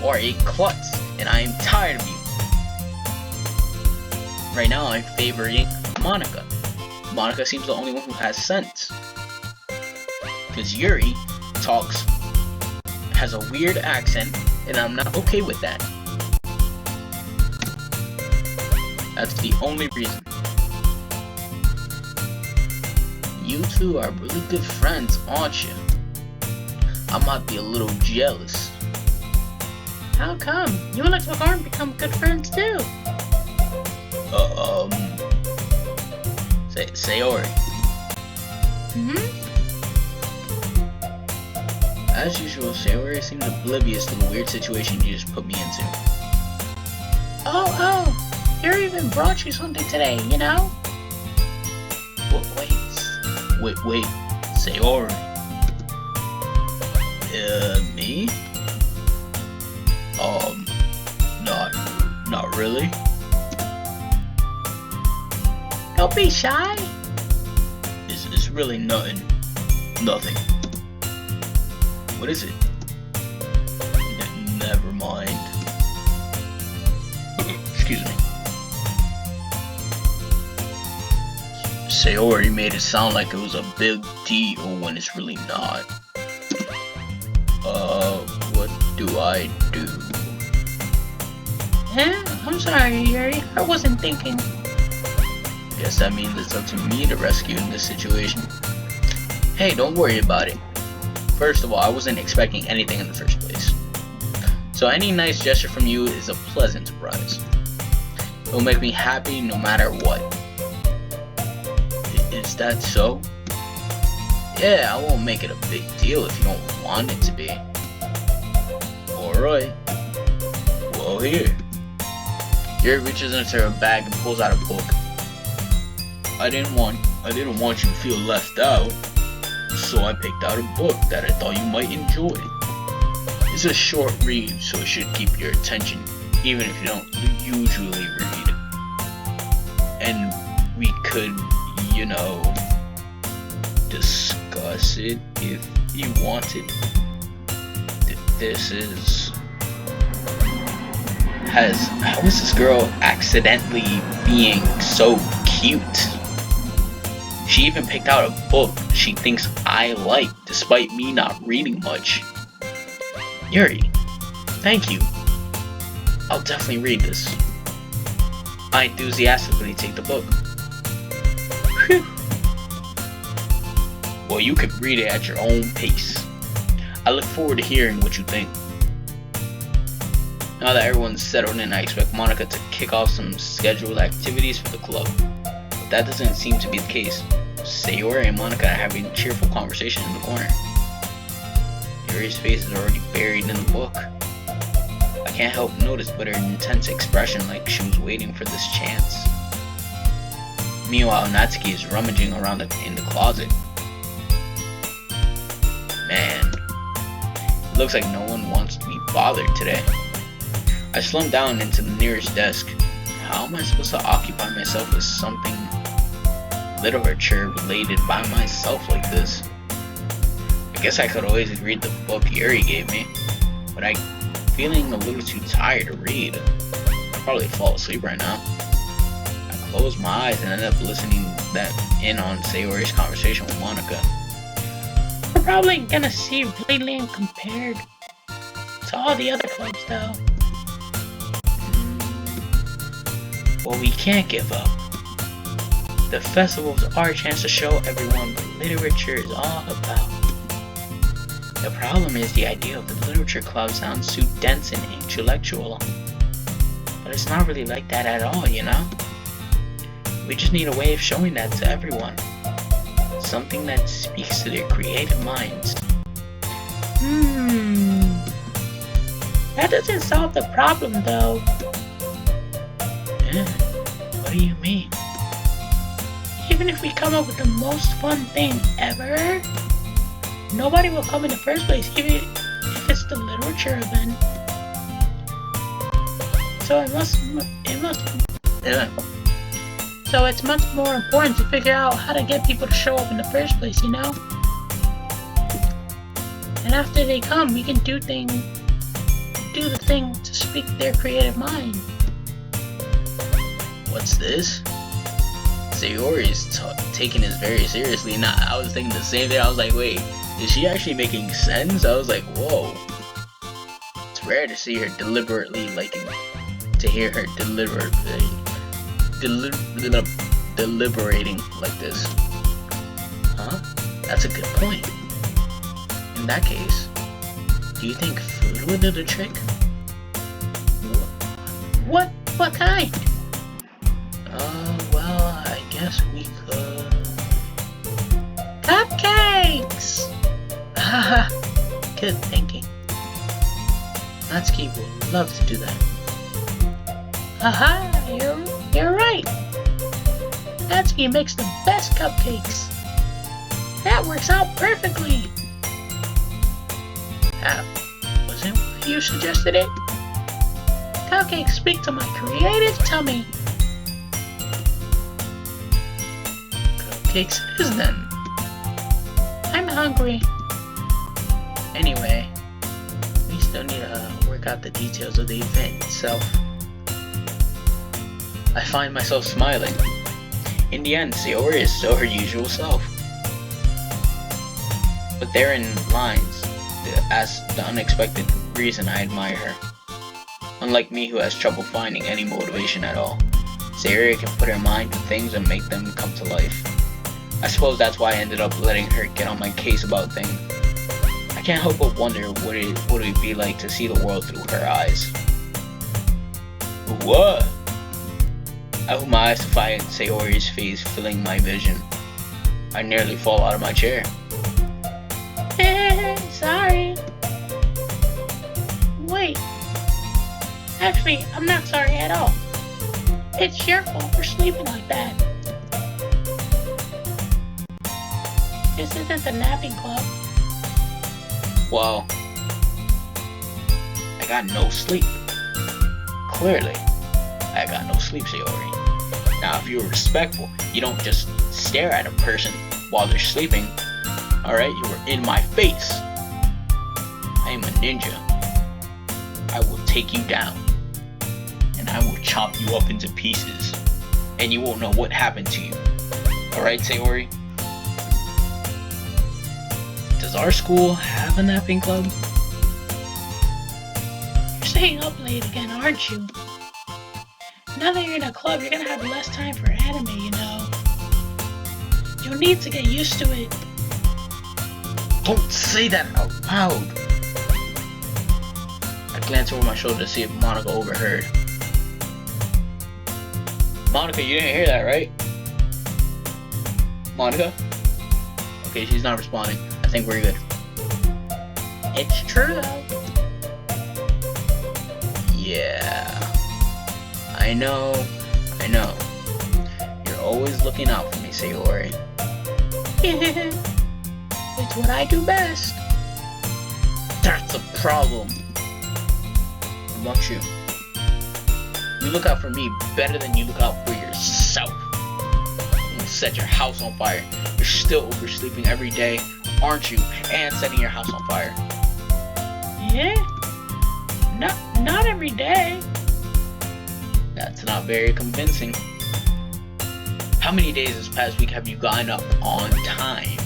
You are a klutz, and I am tired of you. Right now, I'm favoring Monica. Monica seems the only one who has sense. Because Yuri has a weird accent, and I'm not okay with that. That's the only reason. You two are really good friends, aren't you? I might be a little jealous. How come? You and LexPlay become good friends too. Sayori. As usual, Sayori seems oblivious to the weird situation you just put me into. Oh, Yuri even brought you something today, you know? Wait, Sayori. Me? Not really. Don't be shy. It's really nothing. Nothing. What is it? Never mind. Excuse me. Sayori made it sound like it was a big deal when it's really not. What do I do? I'm sorry, Yuri. I wasn't thinking. Guess that means it's up to me to rescue in this situation. Hey, don't worry about it. First of all, I wasn't expecting anything in the first place. So any nice gesture from you is a pleasant surprise. It will make me happy no matter what. Is that so? Yeah, I won't make it a big deal if you don't want it to be. Alright. Well, here. Yuri reaches into her bag and pulls out a book. I didn't want you to feel left out, so I picked out a book that I thought you might enjoy. It's a short read, so it should keep your attention, even if you don't usually read. And we could, you know, discuss it if you wanted. How is this girl accidentally being so cute? She even picked out a book she thinks I like, despite me not reading much. Yuri, thank you. I'll definitely read this. I enthusiastically take the book. Whew. Well, you can read it at your own pace. I look forward to hearing what you think. Now that everyone's settled in, I expect Monica to kick off some scheduled activities for the club. But that doesn't seem to be the case. Sayori and Monica are having a cheerful conversation in the corner. Yuri's face is already buried in the book. I can't help notice but her intense expression, like she was waiting for this chance. Meanwhile, Natsuki is rummaging around in the closet. Man, it looks like no one wants to be bothered today. I slump down into the nearest desk. How am I supposed to occupy myself with something literature related by myself like this? I guess I could always read the book Yuri gave me, but I'm feeling a little too tired to read. I'll probably fall asleep right now. I close my eyes and end up listening in on Sayori's conversation with Monica. We're probably gonna see Bladland compared to all the other clubs though. Well, we can't give up. The festival's our chance to show everyone what literature is all about. The problem is the idea of the literature club sounds too dense and intellectual. But it's not really like that at all, you know? We just need a way of showing that to everyone. Something that speaks to their creative minds. That doesn't solve the problem, though. Yeah, what do you mean? Even if we come up with the most fun thing ever, nobody will come in the first place, even if it's the literature event. So So it's much more important to figure out how to get people to show up in the first place, you know? And after they come, we can do the thing to speak their creative mind. What's this? Sayori's taking this very seriously. Nah, I was thinking the same thing. I was like, wait, is she actually making sense? I was like, whoa. It's rare to see her deliberating like this. Huh? That's a good point. In that case, do you think food would do the trick? What kind? Well, I guess we could... Cupcakes! Haha, good thinking. Natsuki would love to do that. Haha, you're right. Natsuki makes the best cupcakes. That works out perfectly. Wasn't why You suggested it? Cupcakes speak to my creative tummy. cupcakes it is then? I'm hungry. Anyway, we still need to work out the details of the event itself. I find myself smiling. In the end, Sayori is still her usual self. But therein lies the unexpected reason I admire her. Unlike me, who has trouble finding any motivation at all, Sayori can put her mind to things and make them come to life. I suppose that's why I ended up letting her get on my case about things. I can't help but wonder what it would be like to see the world through her eyes. What? I open my eyes to find Sayori's face filling my vision. I nearly fall out of my chair. Sorry. Wait. Actually, I'm not sorry at all. It's your fault for sleeping like that. This isn't the napping club. Well, I got no sleep. Clearly, I got no sleep, Sayori. Now, if you're respectful, you don't just stare at a person while they're sleeping. Alright, you were in my face. I am a ninja. I will take you down. And I will chop you up into pieces. And you won't know what happened to you. Alright, Sayori? Does our school have a napping club? You're staying up late again, aren't you? Now that you're in a club, you're gonna have less time for anime, you know. You'll need to get used to it. Don't say that out loud. I glanced over my shoulder to see if Monica overheard. Monica, you didn't hear that, right? Monica? Okay, she's not responding. I think we're good. It's true, though. Yeah. I know. You're always looking out for me, Sayori. It's what I do best. That's a problem. What about you? You look out for me better than you look out for yourself. You set your house on fire. You're still oversleeping every day, aren't you? And setting your house on fire. Yeah? Not every day. That's not very convincing. How many days this past week have you gotten up on time?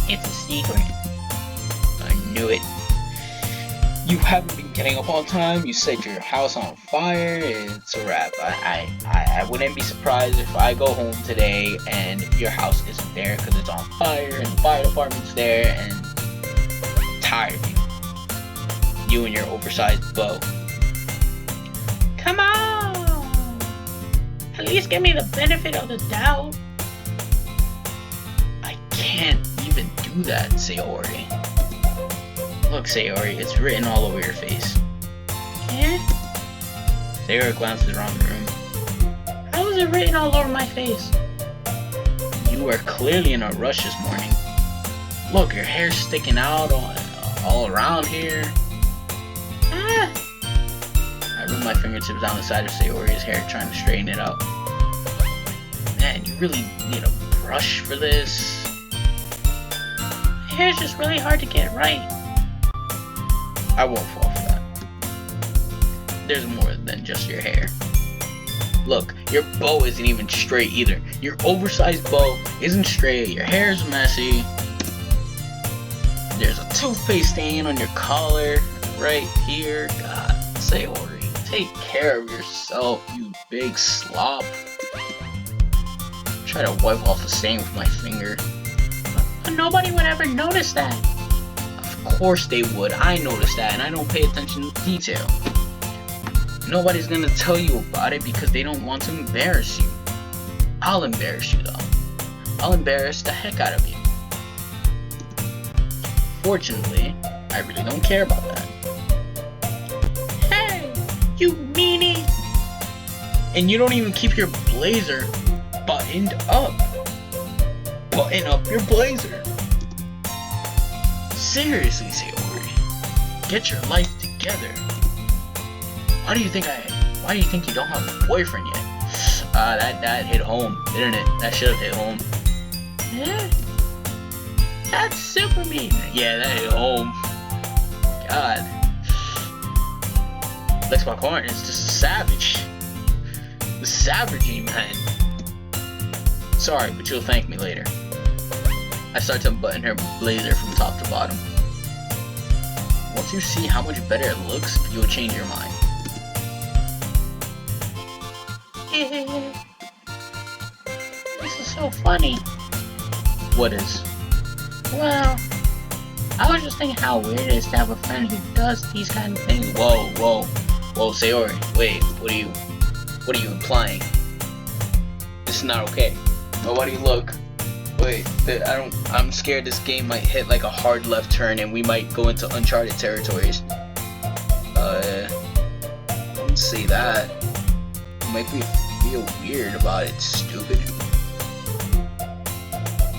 It's a secret. I knew it. You haven't been getting up on time. You set your house on fire. It's a wrap. I wouldn't be surprised if I go home today and your house isn't there because it's on fire and the fire department's there and I'm tired of you. You and your oversized bow. Come on! At least give me the benefit of the doubt. I can't even do that, Sayori. Look, Sayori, it's written all over your face. Yeah? Sayori glances around the room. How is it written all over my face? You are clearly in a rush this morning. Look, your hair's sticking out all around here. Ah! I run my fingertips down the side of Sayori's hair, trying to straighten it out. Man, you really need a brush for this. My hair's just really hard to get right. I won't fall for that. There's more than just your hair. Look, your bow isn't even straight either. Your oversized bow isn't straight, your hair's messy. There's a toothpaste stain on your collar right here. God, Sayori, take care of yourself, you big slop. Try to wipe off the stain with my finger. But nobody would ever notice that. Of course they would. I noticed that, and I don't pay attention to detail. Nobody's gonna tell you about it because they don't want to embarrass you. I'll embarrass you though. I'll embarrass the heck out of you. Fortunately, I really don't care about that. Hey, you meanie! And you don't even keep your blazer buttoned up. Button up your blazer. Seriously, Sayori, get your life together. Why do you think you don't have a boyfriend yet? That hit home, didn't it? That should have hit home. Yeah? That's super mean. Yeah, that hit home. God. LexPlay is just a savage. The savagery, man. Sorry, but you'll thank me later. I start to unbutton her blazer from top to bottom. Once you see how much better it looks, you'll change your mind. This is so funny. What is? Well, I was just thinking how weird it is to have a friend who does these kind of things. Whoa, Sayori, wait, what are you implying? This is not okay. Nobody look. Wait, I'm scared this game might hit like a hard left turn and we might go into uncharted territories. Don't say that. You make me feel weird about it, stupid.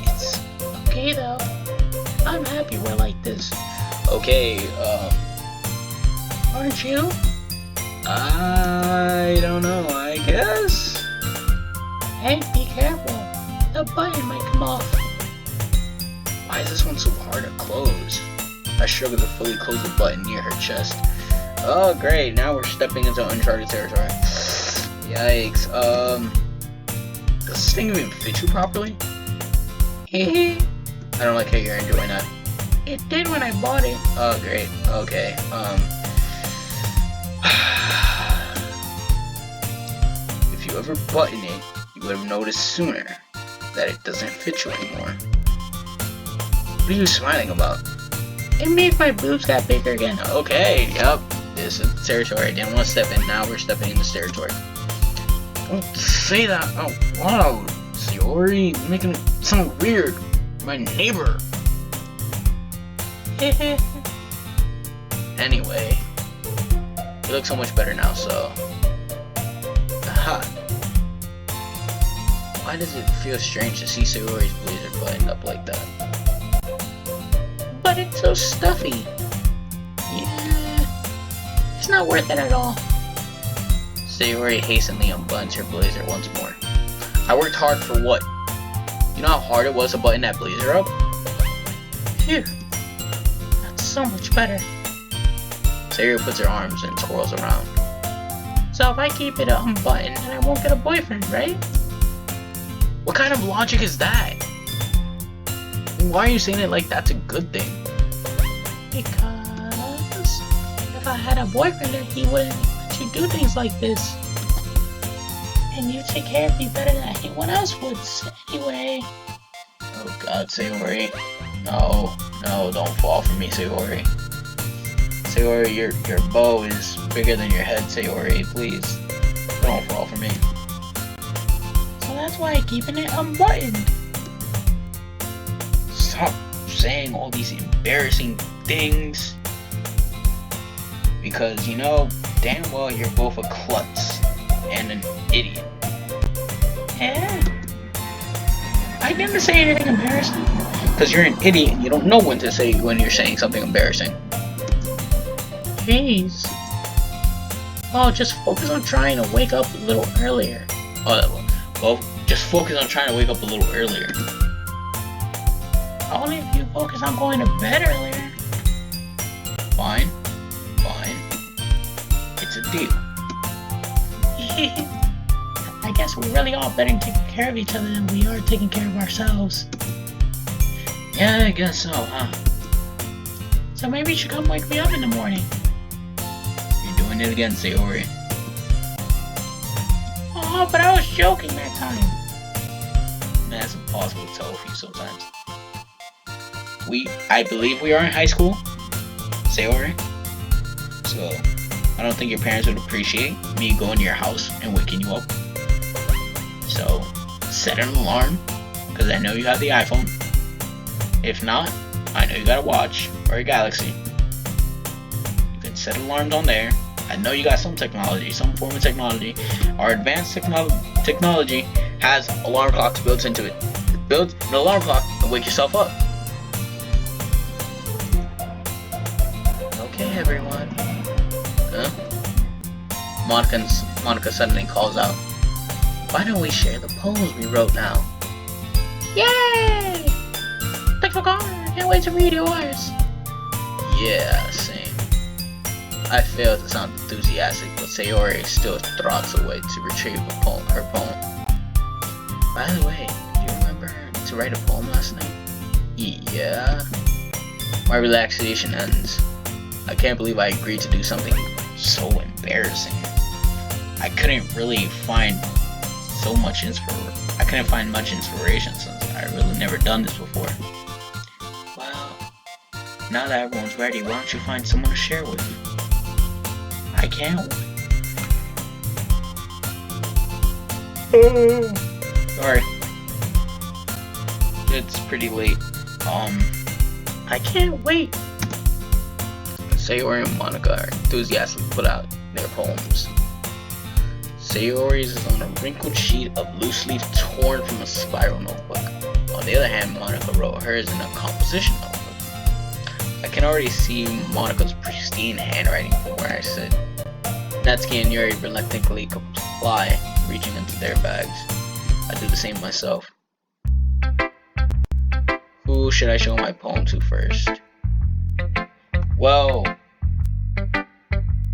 It's okay though. I'm happy we're like this. Okay, Aren't you? I don't know, I guess? Hey, be careful. The button might come off. Why is this one so hard to close? I struggle to fully close the button near her chest. Oh great, now we're stepping into uncharted territory. Yikes, does this thing even fit you properly? I don't like how you're enjoying that. It did when I bought it. Oh great, okay, if you ever button it, you would have noticed sooner that it doesn't fit you anymore. What are you smiling about? It made my boobs got bigger again. Okay, yep, this is the territory I didn't want to step in, now we're stepping in this territory. Don't say that out loud, Sayori, you're making it sound weird. My neighbor. Anyway, you look so much better now, so... Aha. Why does it feel strange to see Sayori's blazer buttoned up like that? But it's so stuffy. Yeah, it's not worth it at all. Sayori hastily unbuttons her blazer once more. I worked hard for what? You know how hard it was to button that blazer up? Phew. That's so much better. Sayori puts her arms and twirls around. So if I keep it unbuttoned, then I won't get a boyfriend, right? What kind of logic is that? Why are you saying it like that's a good thing? Because if I had a boyfriend, then he wouldn't let you do things like this. And you take care of me better than anyone else would, anyway. Oh god, Sayori. No, don't fall for me, Sayori. Sayori, your bow is bigger than your head, Sayori. Please, don't fall for me. So that's why I'm keeping it unbuttoned. Stop saying all these embarrassing things. Because you know damn well you're both a klutz and an idiot. Yeah. I didn't say anything embarrassing. Because you're an idiot and you don't know when to say when you're saying something embarrassing. Jeez. Oh, just focus on trying to wake up a little earlier. Oh, well, just focus on trying to wake up a little earlier. Only if you focus on going to bed earlier. Fine. It's a deal. I guess we're really all better taking care of each other than we are taking care of ourselves. Yeah, I guess so, huh? So maybe you should come wake me up in the morning. You're doing it again, Sayori. Oh, but I was joking that time. Man, it's impossible to tell with you sometimes. I believe we are in high school, Sayori. So, I don't think your parents would appreciate me going to your house and waking you up. So, set an alarm, because I know you have the iPhone. If not, I know you got a watch or a Galaxy. You can set alarms on there. I know you got some technology, some form of technology. Our advanced technology has alarm clocks built into it. Build an alarm clock and wake yourself up. Okay, everyone. Huh? Monica suddenly calls out, "Why don't we share the poems we wrote now?" Yay! Thanks for calling. I can't wait to read yours. Yeah, same. I failed to sound enthusiastic, but Sayori still throts away to retrieve her poem. By the way, do you remember to write a poem last night? Yeah. My relaxation ends. I can't believe I agreed to do something so embarrassing. I couldn't find much inspiration since I really never done this before. Well, now that everyone's ready, why don't you find someone to share with? I can't wait. Sorry. It's pretty late. I can't wait. Sayori and Monica are enthusiastically put out their poems. Sayori's is on a wrinkled sheet of loose leaf torn from a spiral notebook. On the other hand, Monica wrote hers in a composition notebook. I can already see Monica's pristine handwriting from where I sit. Natsuki and Yuri reluctantly comply, reaching into their bags. I do the same myself. Who should I show my poem to first? Well,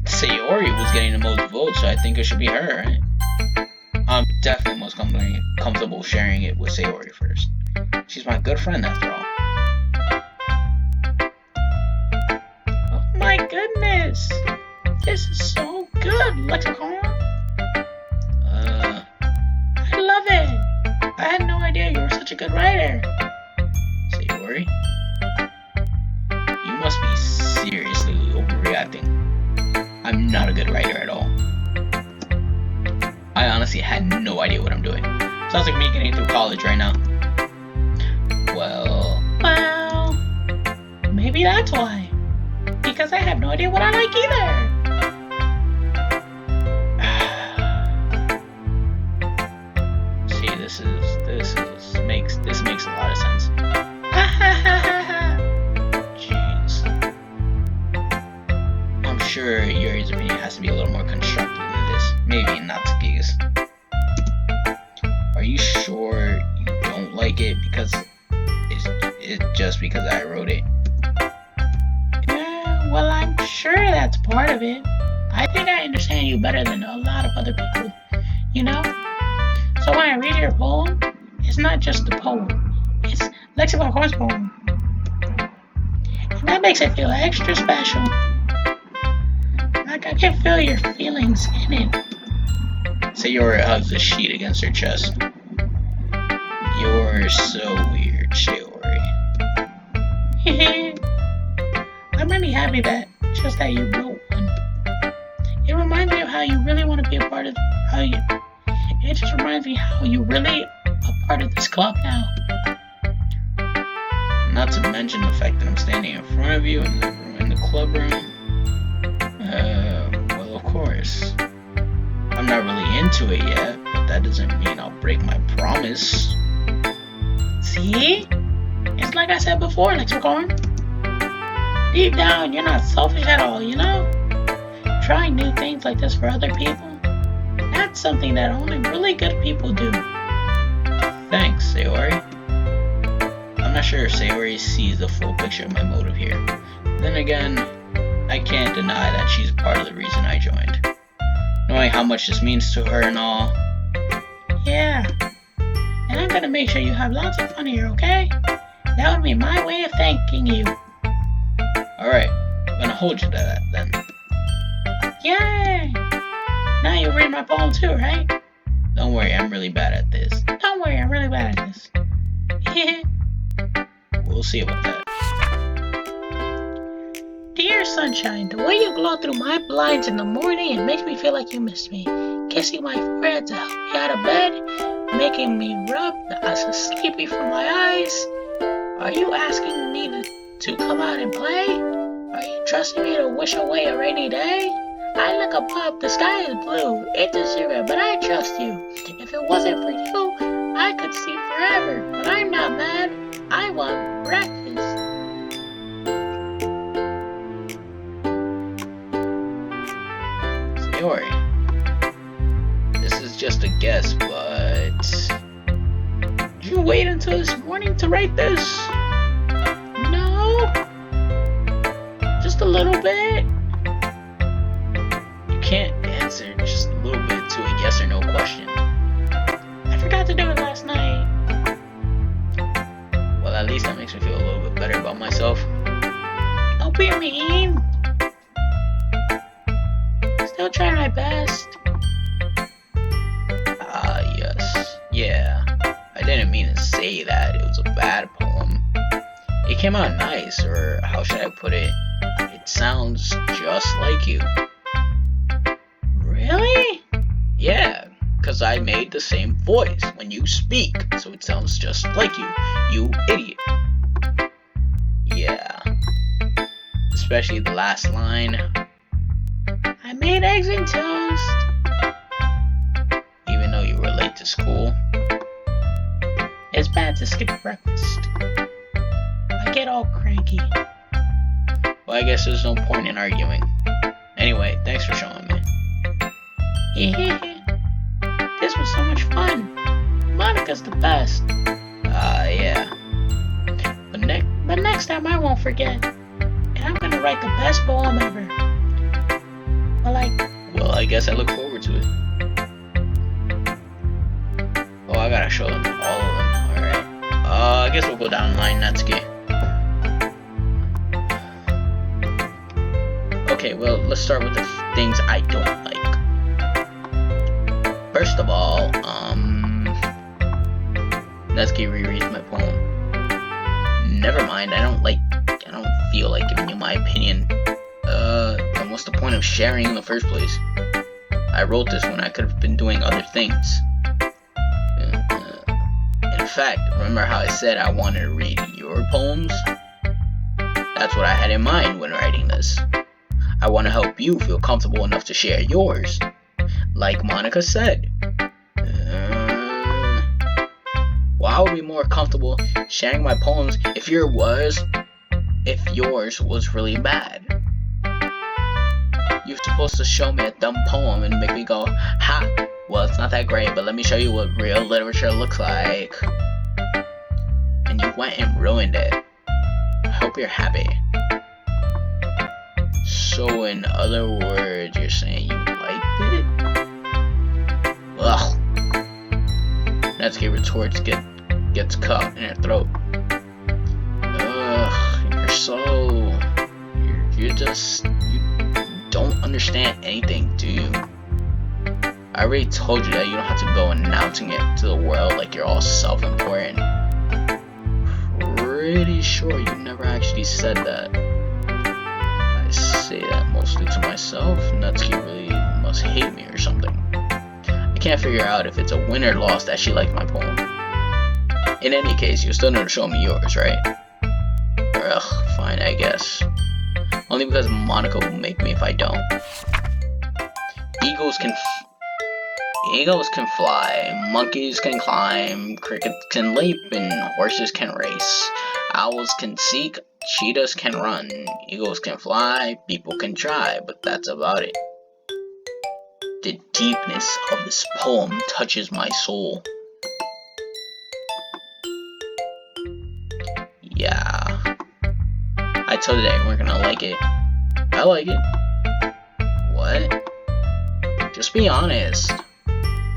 Sayori was getting the most votes, so I think it should be her, right? I'm definitely most comfortable sharing it with Sayori first. She's my good friend after all. Oh my goodness! This is so good, Lexicon! I love it! I had no idea you were such a good writer. Sayori? You must be seriously overreacting. I'm not a good writer at all. I honestly had no idea what I'm doing. Sounds like me getting through college right now. Well, maybe that's why. Because I have no idea what I like either. See, this makes a lot of sense. Jeez. I'm sure Yuri's opinion has to be a little more constructive than this. Maybe not Natsuki's. Are you sure you don't like it because it's just because I wrote it? Yeah, well, I'm sure that's part of it. I think I understand you better than a lot of other people, you know? So when I read your poem, it's not just a poem. It's Lexicon's poem. And that makes it feel extra special. Like I can feel your feelings in it. Sayori hugs the sheet against her chest. You're so weird, Sayori. I'm really happy that you wrote one. It reminds me of how you really want to be a part of it just reminds me how you really a part of this club now. Not to mention the fact that I'm standing in front of you in the club room. not really into it yet, but that doesn't mean I'll break my promise. See? It's like I said before, Lexicorn. Deep down, you're not selfish at all, you know? Trying new things like this for other people, that's something that only really good people do. Thanks, Sayori. I'm not sure if Sayori sees the full picture of my motive here. Then again, I can't deny that she's part of the reason I joined. Knowing how much this means to her and all. Yeah. And I'm gonna make sure you have lots of fun here, okay? That would be my way of thanking you. Alright, I'm gonna hold you to that then. Yay! Now you'll read my poem too, right? Don't worry, I'm really bad at this. Don't worry, I'm really bad at this. We'll see about that. Dear sunshine, the way you glow through my blinds in the morning, it makes me feel like you missed me. Kissing my forehead to help me out of bed, making me rub the sleepy from my eyes. Are you asking me to come out and play? Are you trusting me to wish away a rainy day? I look above, the sky is blue, it's a secret, but I trust you. If it wasn't for you, I could see forever, but I'm not mad. I want breakfast. Sayori, this is just a guess, but Did you wait until this morning to write this? No. Just a little bit. You can't answer just a little bit to a yes or no question. I forgot to do it last night. Well, at least that makes me feel a little bit better about myself. Don't be mean. Still trying my best. Yes. Yeah. I didn't mean to say that it was a bad poem. It came out nice, or how should I put it? It sounds just like you. Really? Yeah, because I made the same voice when you speak, so it sounds just like you. You idiot. Yeah. Especially the last line. I made eggs and toast. Even though you were late to school. It's bad to skip breakfast. I get all cranky. Well, I guess there's no point in arguing. Anyway, thanks for showing me. Yeah. This was so much fun. Monica's the best. Yeah. But next time I won't forget. And I'm gonna write the best poem ever. Well, I guess I look forward to it. Oh, I gotta show them all of them. Alright. I guess we'll go down the line, Natsuki. Okay, well, let's start with the things I don't like. First of all, Natsuki rereads my poem. Never mind, I don't feel like giving you my opinion. Then what's the point of sharing in the first place? I wrote this when I could have been doing other things. In fact, remember how I said I wanted to read your poems? That's what I had in mind when writing this. I want to help you feel comfortable enough to share yours. Like Monica said. Well, I would be more comfortable sharing my poems if yours was really bad. You're supposed to show me a dumb poem and make me go, ha, well, it's not that great, but let me show you what real literature looks like. And you went and ruined it. I hope you're happy. So, in other words, you're saying you liked it? Ugh. Natsuki retorts gets caught in her throat. Ugh, you don't understand anything, do you? I already told you that you don't have to go announcing it to the world like you're all self-important. Pretty sure you never actually said that. I say that mostly to myself. Natsuki really must hate me or something. I can't figure out if it's a win or loss that she liked my poem. In any case, you're still gonna show me yours, right? Ugh, fine, I guess. Only because Monica will make me if I don't. Eagles can fly, monkeys can climb, crickets can leap, and horses can race. Owls can seek, cheetahs can run, eagles can fly, people can try, but that's about it. The deepness of this poem touches my soul. Yeah. I told you they weren't gonna like it. I like it. What? Just be honest.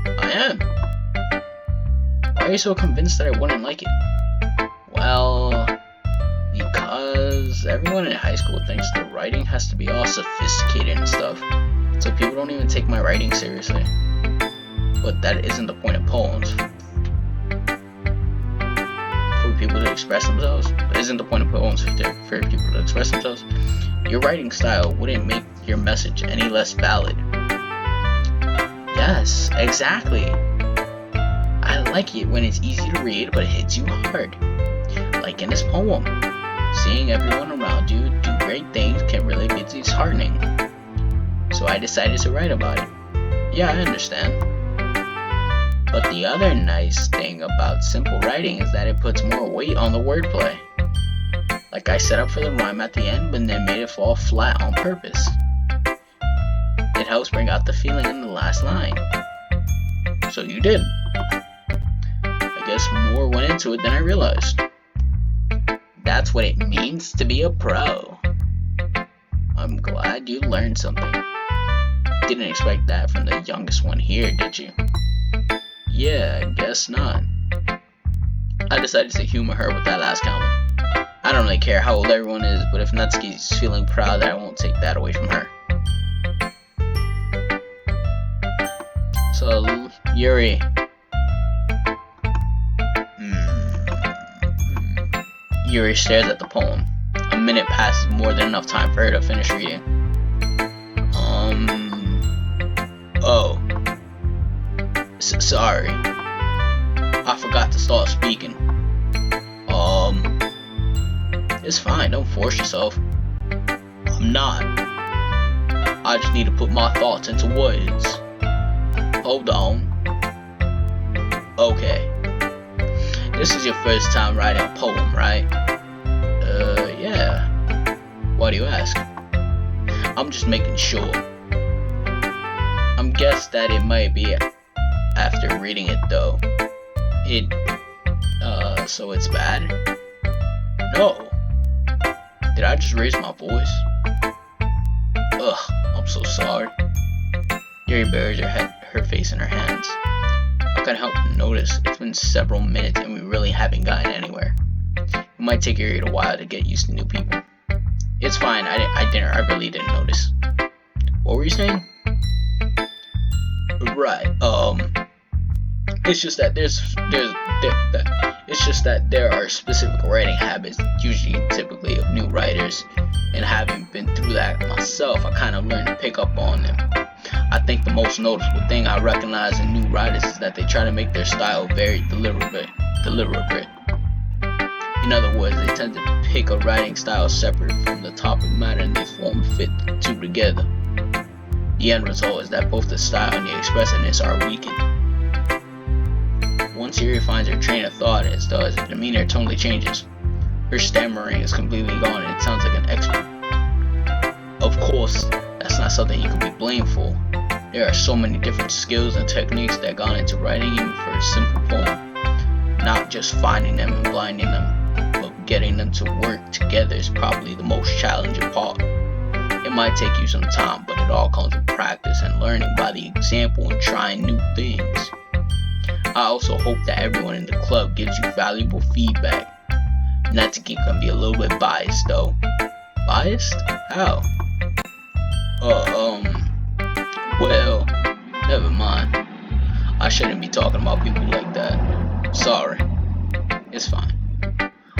I am. Why are you so convinced that I wouldn't like it? Well, because everyone in high school thinks the writing has to be all sophisticated and stuff, so people don't even take my writing seriously. But that isn't the point of poems. For people to express themselves. But isn't the point of poems for people to express themselves? Your writing style wouldn't make your message any less valid. Yes, exactly. I like it when it's easy to read, but it hits you hard. Like in this poem. Seeing everyone around you do great things can really be disheartening. So I decided to write about it. Yeah, I understand. But the other nice thing about simple writing is that it puts more weight on the wordplay. Like I set up for the rhyme at the end, but then made it fall flat on purpose. It helps bring out the feeling in the last line. So you did. I guess more went into it than I realized. That's what it means to be a pro. I'm glad you learned something. Didn't expect that from the youngest one here, did you? Yeah, I guess not. I decided to humor her with that last comment. I don't really care how old everyone is, but if Natsuki's feeling proud, that I won't take that away from her. So, Yuri. Yuri stares at the poem. A minute passes, more than enough time for her to finish reading. Oh. Sorry. I forgot to start speaking. It's fine, don't force yourself. I'm not. I just need to put my thoughts into words. Hold on. Okay. This is your first time writing a poem, right? Yeah. Why do you ask? I'm just making sure. I'm guessed that it might be after reading it though. So it's bad? No. Did I just raise my voice? Ugh, I'm so sorry. Yuri buries her face in her hands. I can't help but notice it's been several minutes and we really haven't gotten anywhere. It might take Yuri a while to get used to new people. It's fine, I really didn't notice. What were you saying? Right, it's just that there are specific writing habits, typically of new writers, and having been through that myself, I kind of learned to pick up on them. I think the most noticeable thing I recognize in new writers is that they try to make their style very deliberate. In other words, they tend to pick a writing style separate from the topic matter and they fit the two together. The end result is that both the style and the expressiveness are weakened. Once Yuri finds her train of thought, as though her demeanor totally changes. Her stammering is completely gone and it sounds like an expert. Of course, that's not something you can be blamed for. There are so many different skills and techniques that gone into writing even for a simple poem. Not just finding them and blinding them, but getting them to work together is probably the most challenging part. It might take you some time, but it all comes with practice and learning by the example and trying new things. I also hope that everyone in the club gives you valuable feedback. Natsuki can be a little bit biased though. Biased? How? Well, never mind. I shouldn't be talking about people like that. Sorry. It's fine.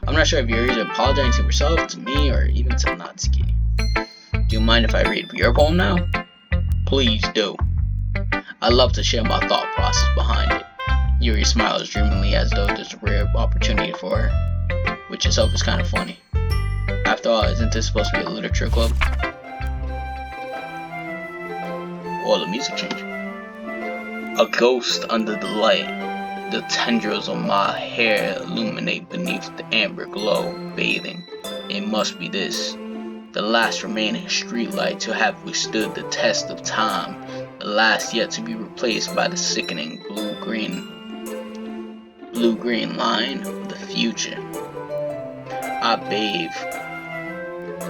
I'm not sure if Yuri's apologizing to herself, to me, or even to Natsuki. Do you mind if I read your poem now? Please do. I love to share my thought process behind it. Yuri smiles dreamily as though there's a rare opportunity for her, which itself is kind of funny. After all, isn't this supposed to be a literature club? Or the music change? A ghost under the light. The tendrils of my hair illuminate beneath the amber glow, bathing. It must be this, the last remaining streetlight to have withstood the test of time, the last yet to be replaced by the sickening blue-green line of the future. I bathe,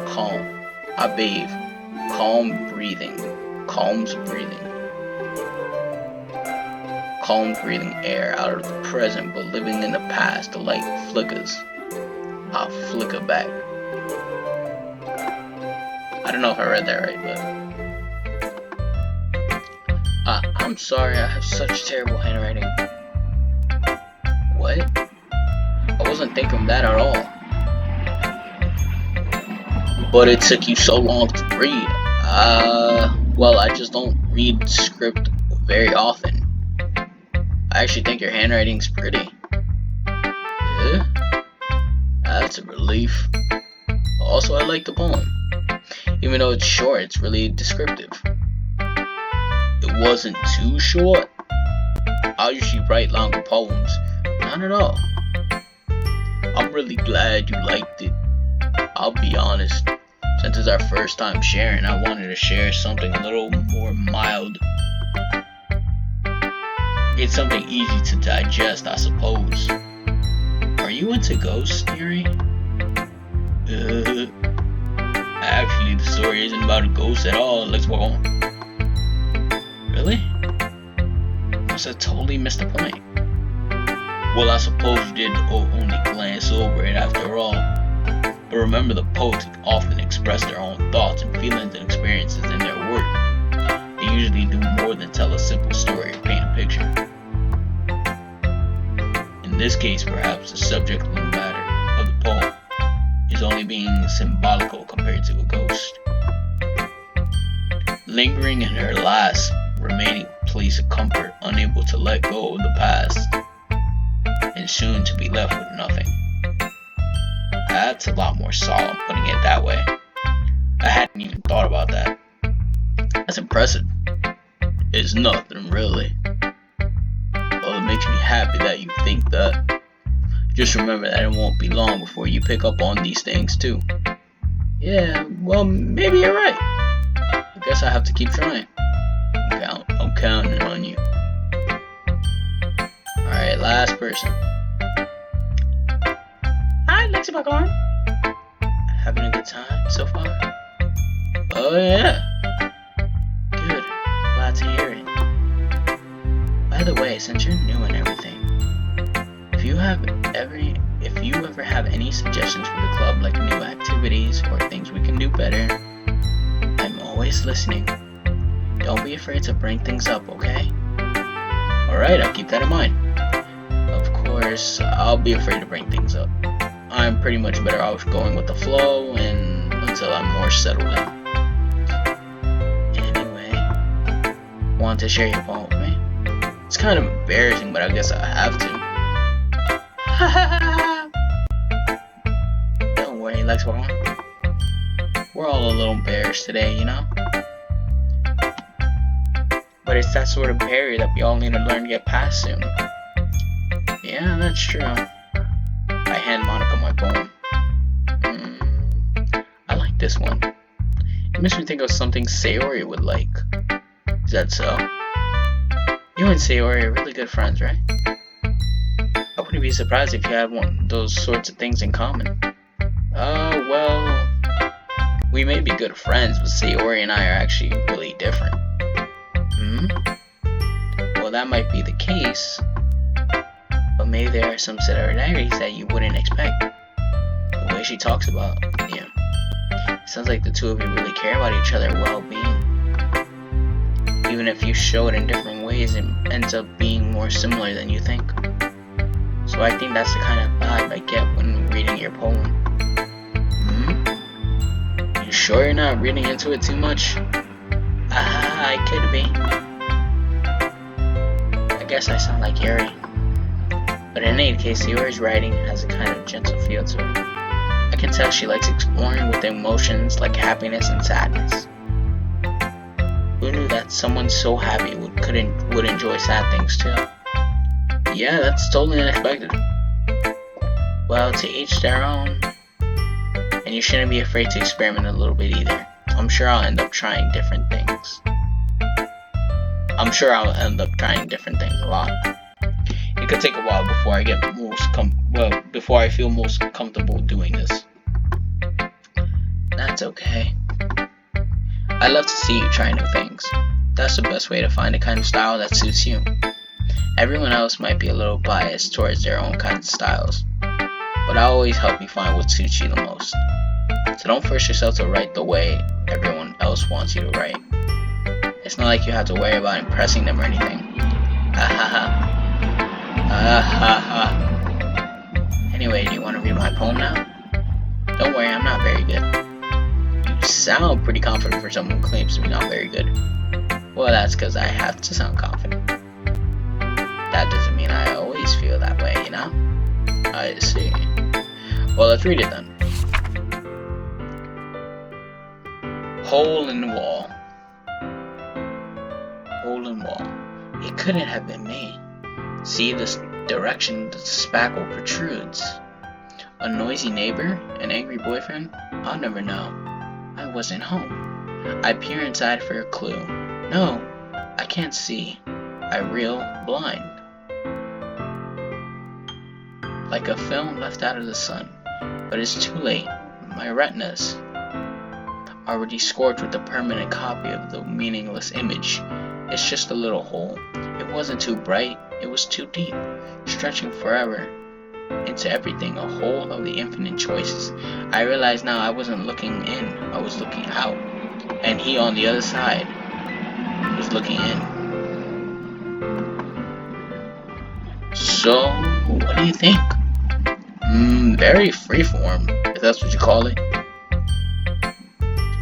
calm breathing, air out of the present, but living in the past. The light flickers. I'll flicker back. I don't know if I read that right, but I'm sorry, I have such terrible handwriting. What? I wasn't thinking of that at all. But it took you so long to read. Well, I just don't read script very often. I actually think your handwriting's pretty. Yeah? That's a relief. Also, I like the poem. Even though it's short, it's really descriptive. It wasn't too short. I usually write longer poems. Not at all. I'm really glad you liked it. I'll be honest. Since it's our first time sharing, I wanted to share something a little more mild. It's something easy to digest, I suppose. Are you into ghost theory? Actually, the story isn't about a ghost at all. Let's walk on. Really? Must have totally missed the point. Well, I suppose you did only glance over it after all. But remember, the poets often express their own thoughts and feelings and experiences in their work. They usually do more than tell a simple story or paint a picture. In this case, perhaps the subject matter of the poem is only being symbolical compared to a ghost. Lingering in her last remaining place of comfort, unable to let go of the past, and soon to be left with nothing. That's a lot more solemn, putting it that way. I hadn't even thought about that. That's impressive. It's nothing, really. Well, it makes me happy that you think that. Just remember that it won't be long before you pick up on these things, too. Yeah, well, maybe you're right. I guess I have to keep trying. I'm counting on you. Alright, last person. Hi, LexPlay. Having a good time so far? Oh yeah. Good. Glad to hear it. By the way, since you're new and everything, if you ever have any suggestions for the club, like new activities or things we can do better, I'm always listening. Don't be afraid to bring things up, okay? Alright, I'll keep that in mind. Of course, I'll be afraid to bring things up. I'm pretty much better off going with the flow and until I'm more settled in. Anyway, want to share your poem with me? It's kind of embarrassing, but I guess I have to. Don't worry, LexPlay. We're all a little embarrassed today, you know? But it's that sort of barrier that we all need to learn to get past soon. Yeah, that's true. I hand Monica my poem. I like this one. It makes me think of something Sayori would like. Is that so? You and Sayori are really good friends, right? I wouldn't be surprised if you had one of those sorts of things in common. Well, we may be good friends, but Sayori and I are actually really different. Well, that might be the case, but maybe there are some similarities that you wouldn't expect. The way she talks about you. It sounds like the two of you really care about each other's well-being. Even if you show it in different ways, it ends up being more similar than you think. So I think that's the kind of vibe I get when reading your poem. You sure you're not reading into it too much? I could be. I guess I sound like Yuri. But in any case, Yuri's writing has a kind of gentle feel to it. I can tell she likes exploring with emotions like happiness and sadness. Who knew that someone so happy would enjoy sad things too? Yeah, that's totally unexpected. Well, to each their own. And you shouldn't be afraid to experiment a little bit either. I'm sure I'll end up trying different things. a lot. It could take a while before I get before I feel most comfortable doing this. That's okay. I love to see you try new things. That's the best way to find a kind of style that suits you. Everyone else might be a little biased towards their own kind of styles, but I always help you find what suits you the most. So don't force yourself to write the way everyone else wants you to write. It's not like you have to worry about impressing them or anything. Anyway, do you want to read my poem now? Don't worry, I'm not very good. You sound pretty confident for someone who claims to be not very good. Well, that's because I have to sound confident. That doesn't mean I always feel that way, you know? I see. Well, let's read it then. Hole in the wall. Hole in wall. It couldn't have been me. See this direction the spackle protrudes. A noisy neighbor? An angry boyfriend? I'll never know. I wasn't home. I peer inside for a clue. No, I can't see. I reel blind. Like a film left out of the sun. But it's too late. My retinas already scorched with a permanent copy of the meaningless image. It's just a little hole. It wasn't too bright, it was too deep, stretching forever into everything, a hole of the infinite choices. I realized now I wasn't looking in, I was looking out. And he on the other side was looking in. So, what do you think? Very freeform, if that's what you call it.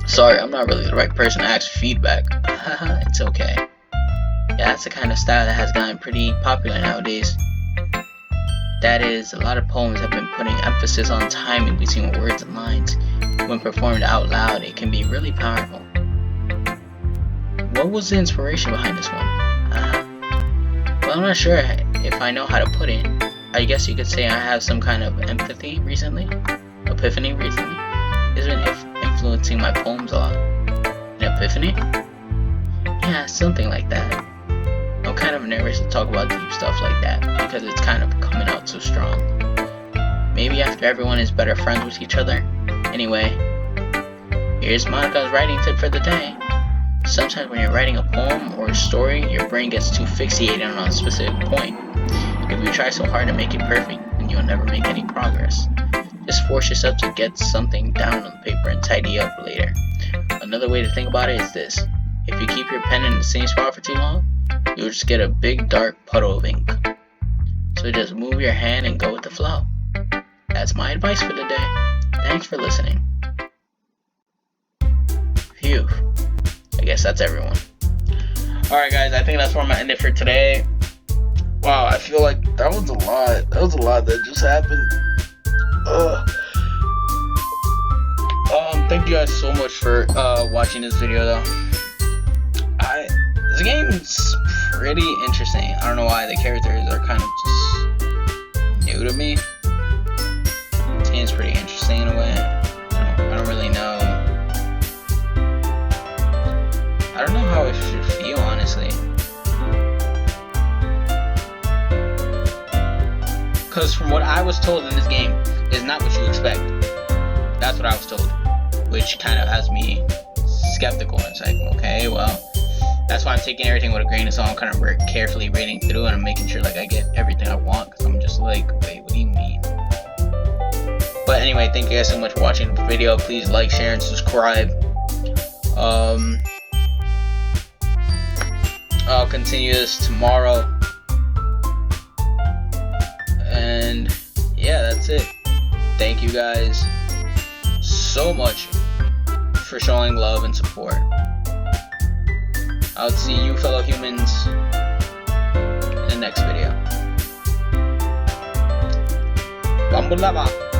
Sorry, I'm not really the right person to ask for feedback. It's okay. Yeah, that's the kind of style that has gotten pretty popular nowadays. That is, a lot of poems have been putting emphasis on timing between words and lines. When performed out loud, it can be really powerful. What was the inspiration behind this one? Well, I'm not sure if I know how to put it. I guess you could say I have some kind of epiphany recently. It's been influencing my poems a lot. An epiphany? Yeah, something like that. I'm kind of nervous to talk about deep stuff like that because it's kind of coming out so strong. Maybe after everyone is better friends with each other. Anyway, here's Monica's writing tip for the day. Sometimes when you're writing a poem or a story, your brain gets too fixated on a specific point. If you try so hard to make it perfect, then you'll never make any progress. Just force yourself to get something down on the paper and tidy up later. Another way to think about it is this. If you keep your pen in the same spot for too long, you'll just get a big dark puddle of ink. So just move your hand and go with the flow. That's my advice for the day. Thanks for listening. Phew. I guess that's everyone. Alright guys, I think that's where I'm going to end it for today. Wow, I feel like that was a lot. That was a lot that just happened. Thank you guys so much for watching this video though. This game's pretty interesting. I don't know why the characters are kind of just new to me. This game's pretty interesting in a way. I don't really know. I don't know how I should feel, honestly. Because from what I was told in this game is not what you expect. That's what I was told. Which kind of has me skeptical. It's like, okay, well, that's why I'm taking everything with a grain of salt. I'm kind of carefully reading through and I'm making sure like I get everything I want. Because I'm just like, wait, what do you mean? But anyway, thank you guys so much for watching the video. Please like, share, and subscribe. I'll continue this tomorrow. And yeah, that's it. Thank you guys so much for showing love and support. I'll see you fellow humans in the next video. Bambulava.